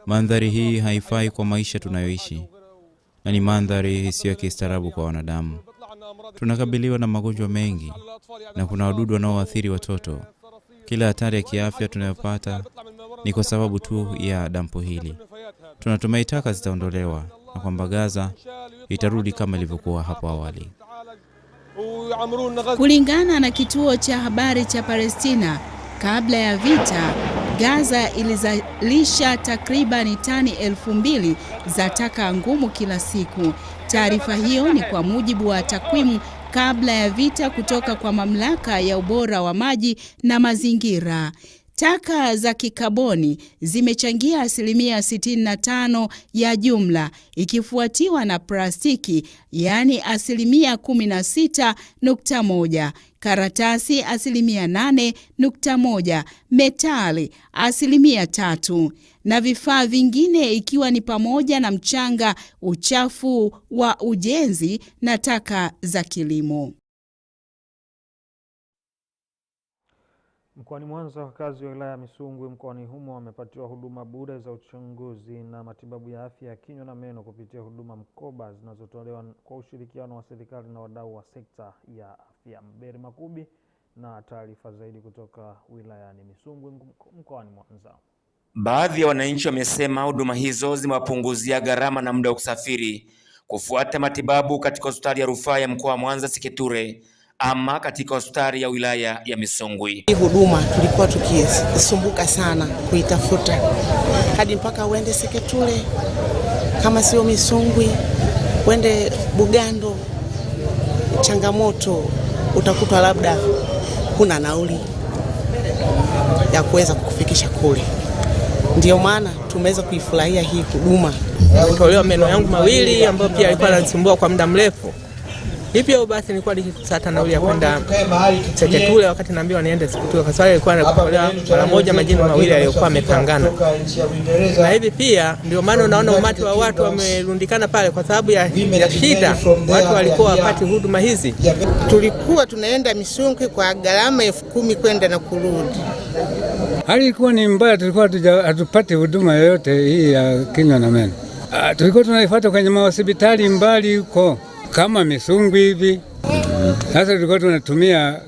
Mandhari hii haifai kwa maisha tunayoishi. Na ni mandhari isiyo ya kistaarabu kwa wanadamu. Tunakabiliwa na magonjwa mengi na kuna wadudu wanaoathiri watoto. Kila hatari ya kiafya tunayopata ni kwa sababu tu ya dampo hili. Tunatumai taka zitaondolewa na kwamba Gaza itarudi kama ilivyokuwa hapo awali. Kulingana na kituo cha habari cha Palestina, kabla ya vita, Gaza ilizalisha takribani tani 2,000 za taka ngumu kila siku. Taarifa hiyo ni kwa mujibu wa takwimu kabla ya vita kutoka kwa mamlaka ya ubora wa maji na mazingira. Taka za kikaboni zimechangia 65% ya jumla, ikifuatiwa na plastiki, yani 16.1%, karatasi 8.1%, metali 3%, na vifaa vingine ikiwa ni pamoja na mchanga, uchafu wa ujenzi na taka za kilimo. Mkoani Mwanza, wakazi wa wilaya ya Misungwi mkoani humo wamepatiwa huduma bure za uchunguzi na matibabu ya afya ya kinywa na meno kupitia huduma mkoba zinazotolewa kwa ushirikiano wa serikali na wadau wa sekta ya afya. Mberi Makubi na taarifa zaidi kutoka wilayani Misungwi mkoani Mwanza. Baadhi ya wananchi wamesema huduma hizo zimewapunguzia gharama na muda wa kusafiri kufuata matibabu katika hospitali ya rufaa ya mkoa wa Mwanza Seketure ama katika hospitali ya wilaya ya Misungwi. Hii huduma tulikuwa tukisumbuka sana kuitafuta hadi mpaka uende Seketure, kama sio Misungwi uende Bugando. Changamoto utakuta labda huna nauli ya kuweza kukufikisha kule. Ndio maana tumeweza kuifurahia hii huduma. Nitolewa meno yangu mawili ambayo pia alikuwa ananisumbua kwa muda mrefu. Hivyo basi nilikuwa nikisata nauli ya kwenda Seketure wakati naambiwa niende Seketure kwa sababu alikuwa anakutolewa mara moja majino mawili aliyokuwa amepangana. Na hivi pia ndio maana unaona umati wa watu wamerundikana pale kwa sababu ya shida. Watu walikuwa wapati huduma hizi. Tulikuwa tunaenda Misungwi kwa gharama 10,000 kwenda na kurudi. Hali ilikuwa ni mbaya, tulikuwa hatupati huduma yoyote hii ya kinywa na meno. Tulikuwa tunaifuata kwenye hospitali mbali huko kama Misungwi hivi. Sasa tulikuwa tunatumia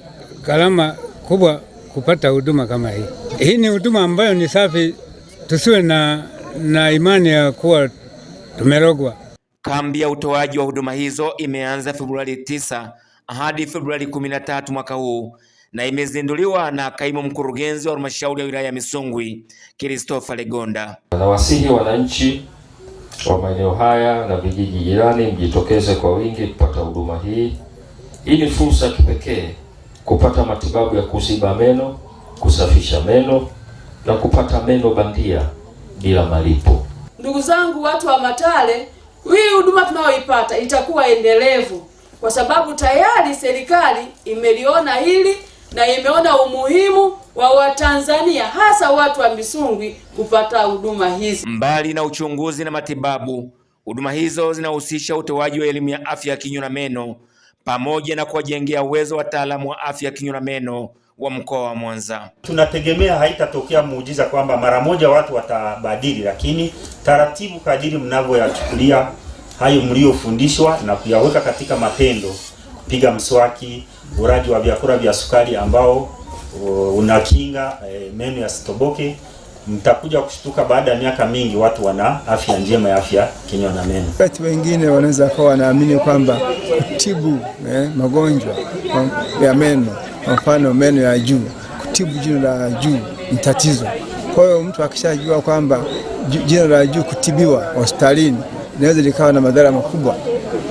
gharama kubwa kupata huduma kama hii. Hii ni huduma ambayo ni safi, tusiwe na imani ya kuwa tumerogwa. Kambi ya utoaji wa huduma hizo imeanza Februari 9 hadi Februari 13 mwaka huu na imezinduliwa na kaimu mkurugenzi wa halmashauri ya wilaya ya Misungwi, Christopher Legonda. Nawasihi wananchi wa maeneo haya na vijiji jirani mjitokeze kwa wingi kupata huduma hii. Hii ni fursa ya kipekee kupata matibabu ya kuziba meno, kusafisha meno na kupata meno bandia bila malipo. Ndugu zangu watu wa Matale, hii huduma tunayoipata itakuwa endelevu kwa sababu tayari serikali imeliona hili na imeona umuhimu wa Watanzania hasa watu wa Misungwi kupata huduma hizi. Mbali na uchunguzi na matibabu, huduma hizo zinahusisha utoaji wa elimu ya afya ya kinywa na meno pamoja na kuwajengea uwezo wataalamu wa afya ya kinywa na meno wa mkoa wa Mwanza. Tunategemea haitatokea muujiza kwamba mara moja watu watabadili, lakini taratibu kadiri mnavyoyachukulia hayo mliofundishwa na kuyaweka katika matendo, kupiga mswaki, uraji wa vyakula vya sukari ambao unakinga meno yasitoboke, mtakuja kushtuka baada ya miaka mingi watu wana afya njema ya afya kinywa na meno. Watu wengine wanaweza kuwa wanaamini kwamba kutibu magonjwa ya meno, kwa mfano meno ya juu, kutibu jino la juu ni tatizo. Kwa hiyo mtu akishajua kwamba jino la juu kutibiwa hospitalini inaweza likawa na madhara makubwa,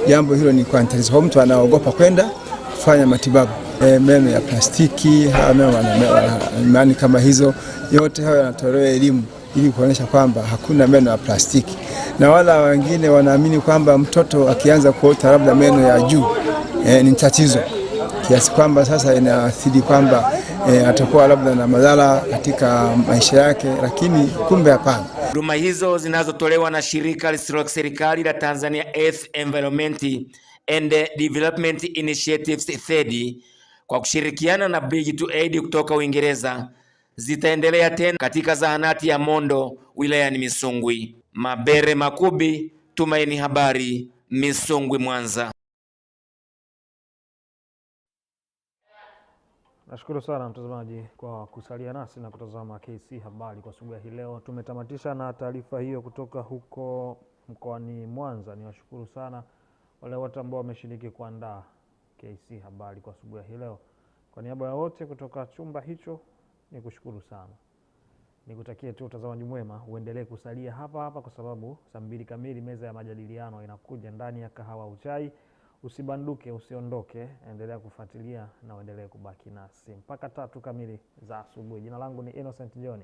jambo hilo ni kwa tatizo. Kwa mtu anaogopa kwenda kufanya matibabu. Meno ya plastiki, imani kama hizo, yote hayo yanatolewa elimu ili kuonyesha kwamba hakuna meno ya plastiki. Na wala wengine wanaamini kwamba mtoto akianza kuota labda meno ya juu ni tatizo kiasi kwamba sasa inaathiri kwamba atakuwa labda na madhara katika maisha yake, lakini kumbe hapana. Huduma hizo zinazotolewa na shirika lisilo la serikali la Tanzania Earth Environment and Development Initiatives THEDI kwa kushirikiana na Bridge to Aid kutoka Uingereza zitaendelea tena katika zahanati ya Mondo wilayani Misungwi. Mabere Makubi, Tumaini Habari, Misungwi, Mwanza. Nashukuru sana mtazamaji kwa kusalia nasi na kutazama KC Habari kwa asubuhi hii leo. Tumetamatisha na taarifa hiyo kutoka huko mkoani Mwanza. Niwashukuru sana wale wote ambao wameshiriki kuandaa KC Habari kwa asubuhi hii leo. Kwa niaba ya wote kutoka chumba hicho, nikushukuru sana. Nikutakie tu utazamaji mwema, uendelee kusalia hapa hapa kwa sababu saa 2 kamili meza ya majadiliano inakuja ndani ya Kahawa Uchai. Usibanduke, usiondoke, endelea kufuatilia na uendelee kubaki nasi mpaka 3 kamili za asubuhi. Jina langu ni Innocent John.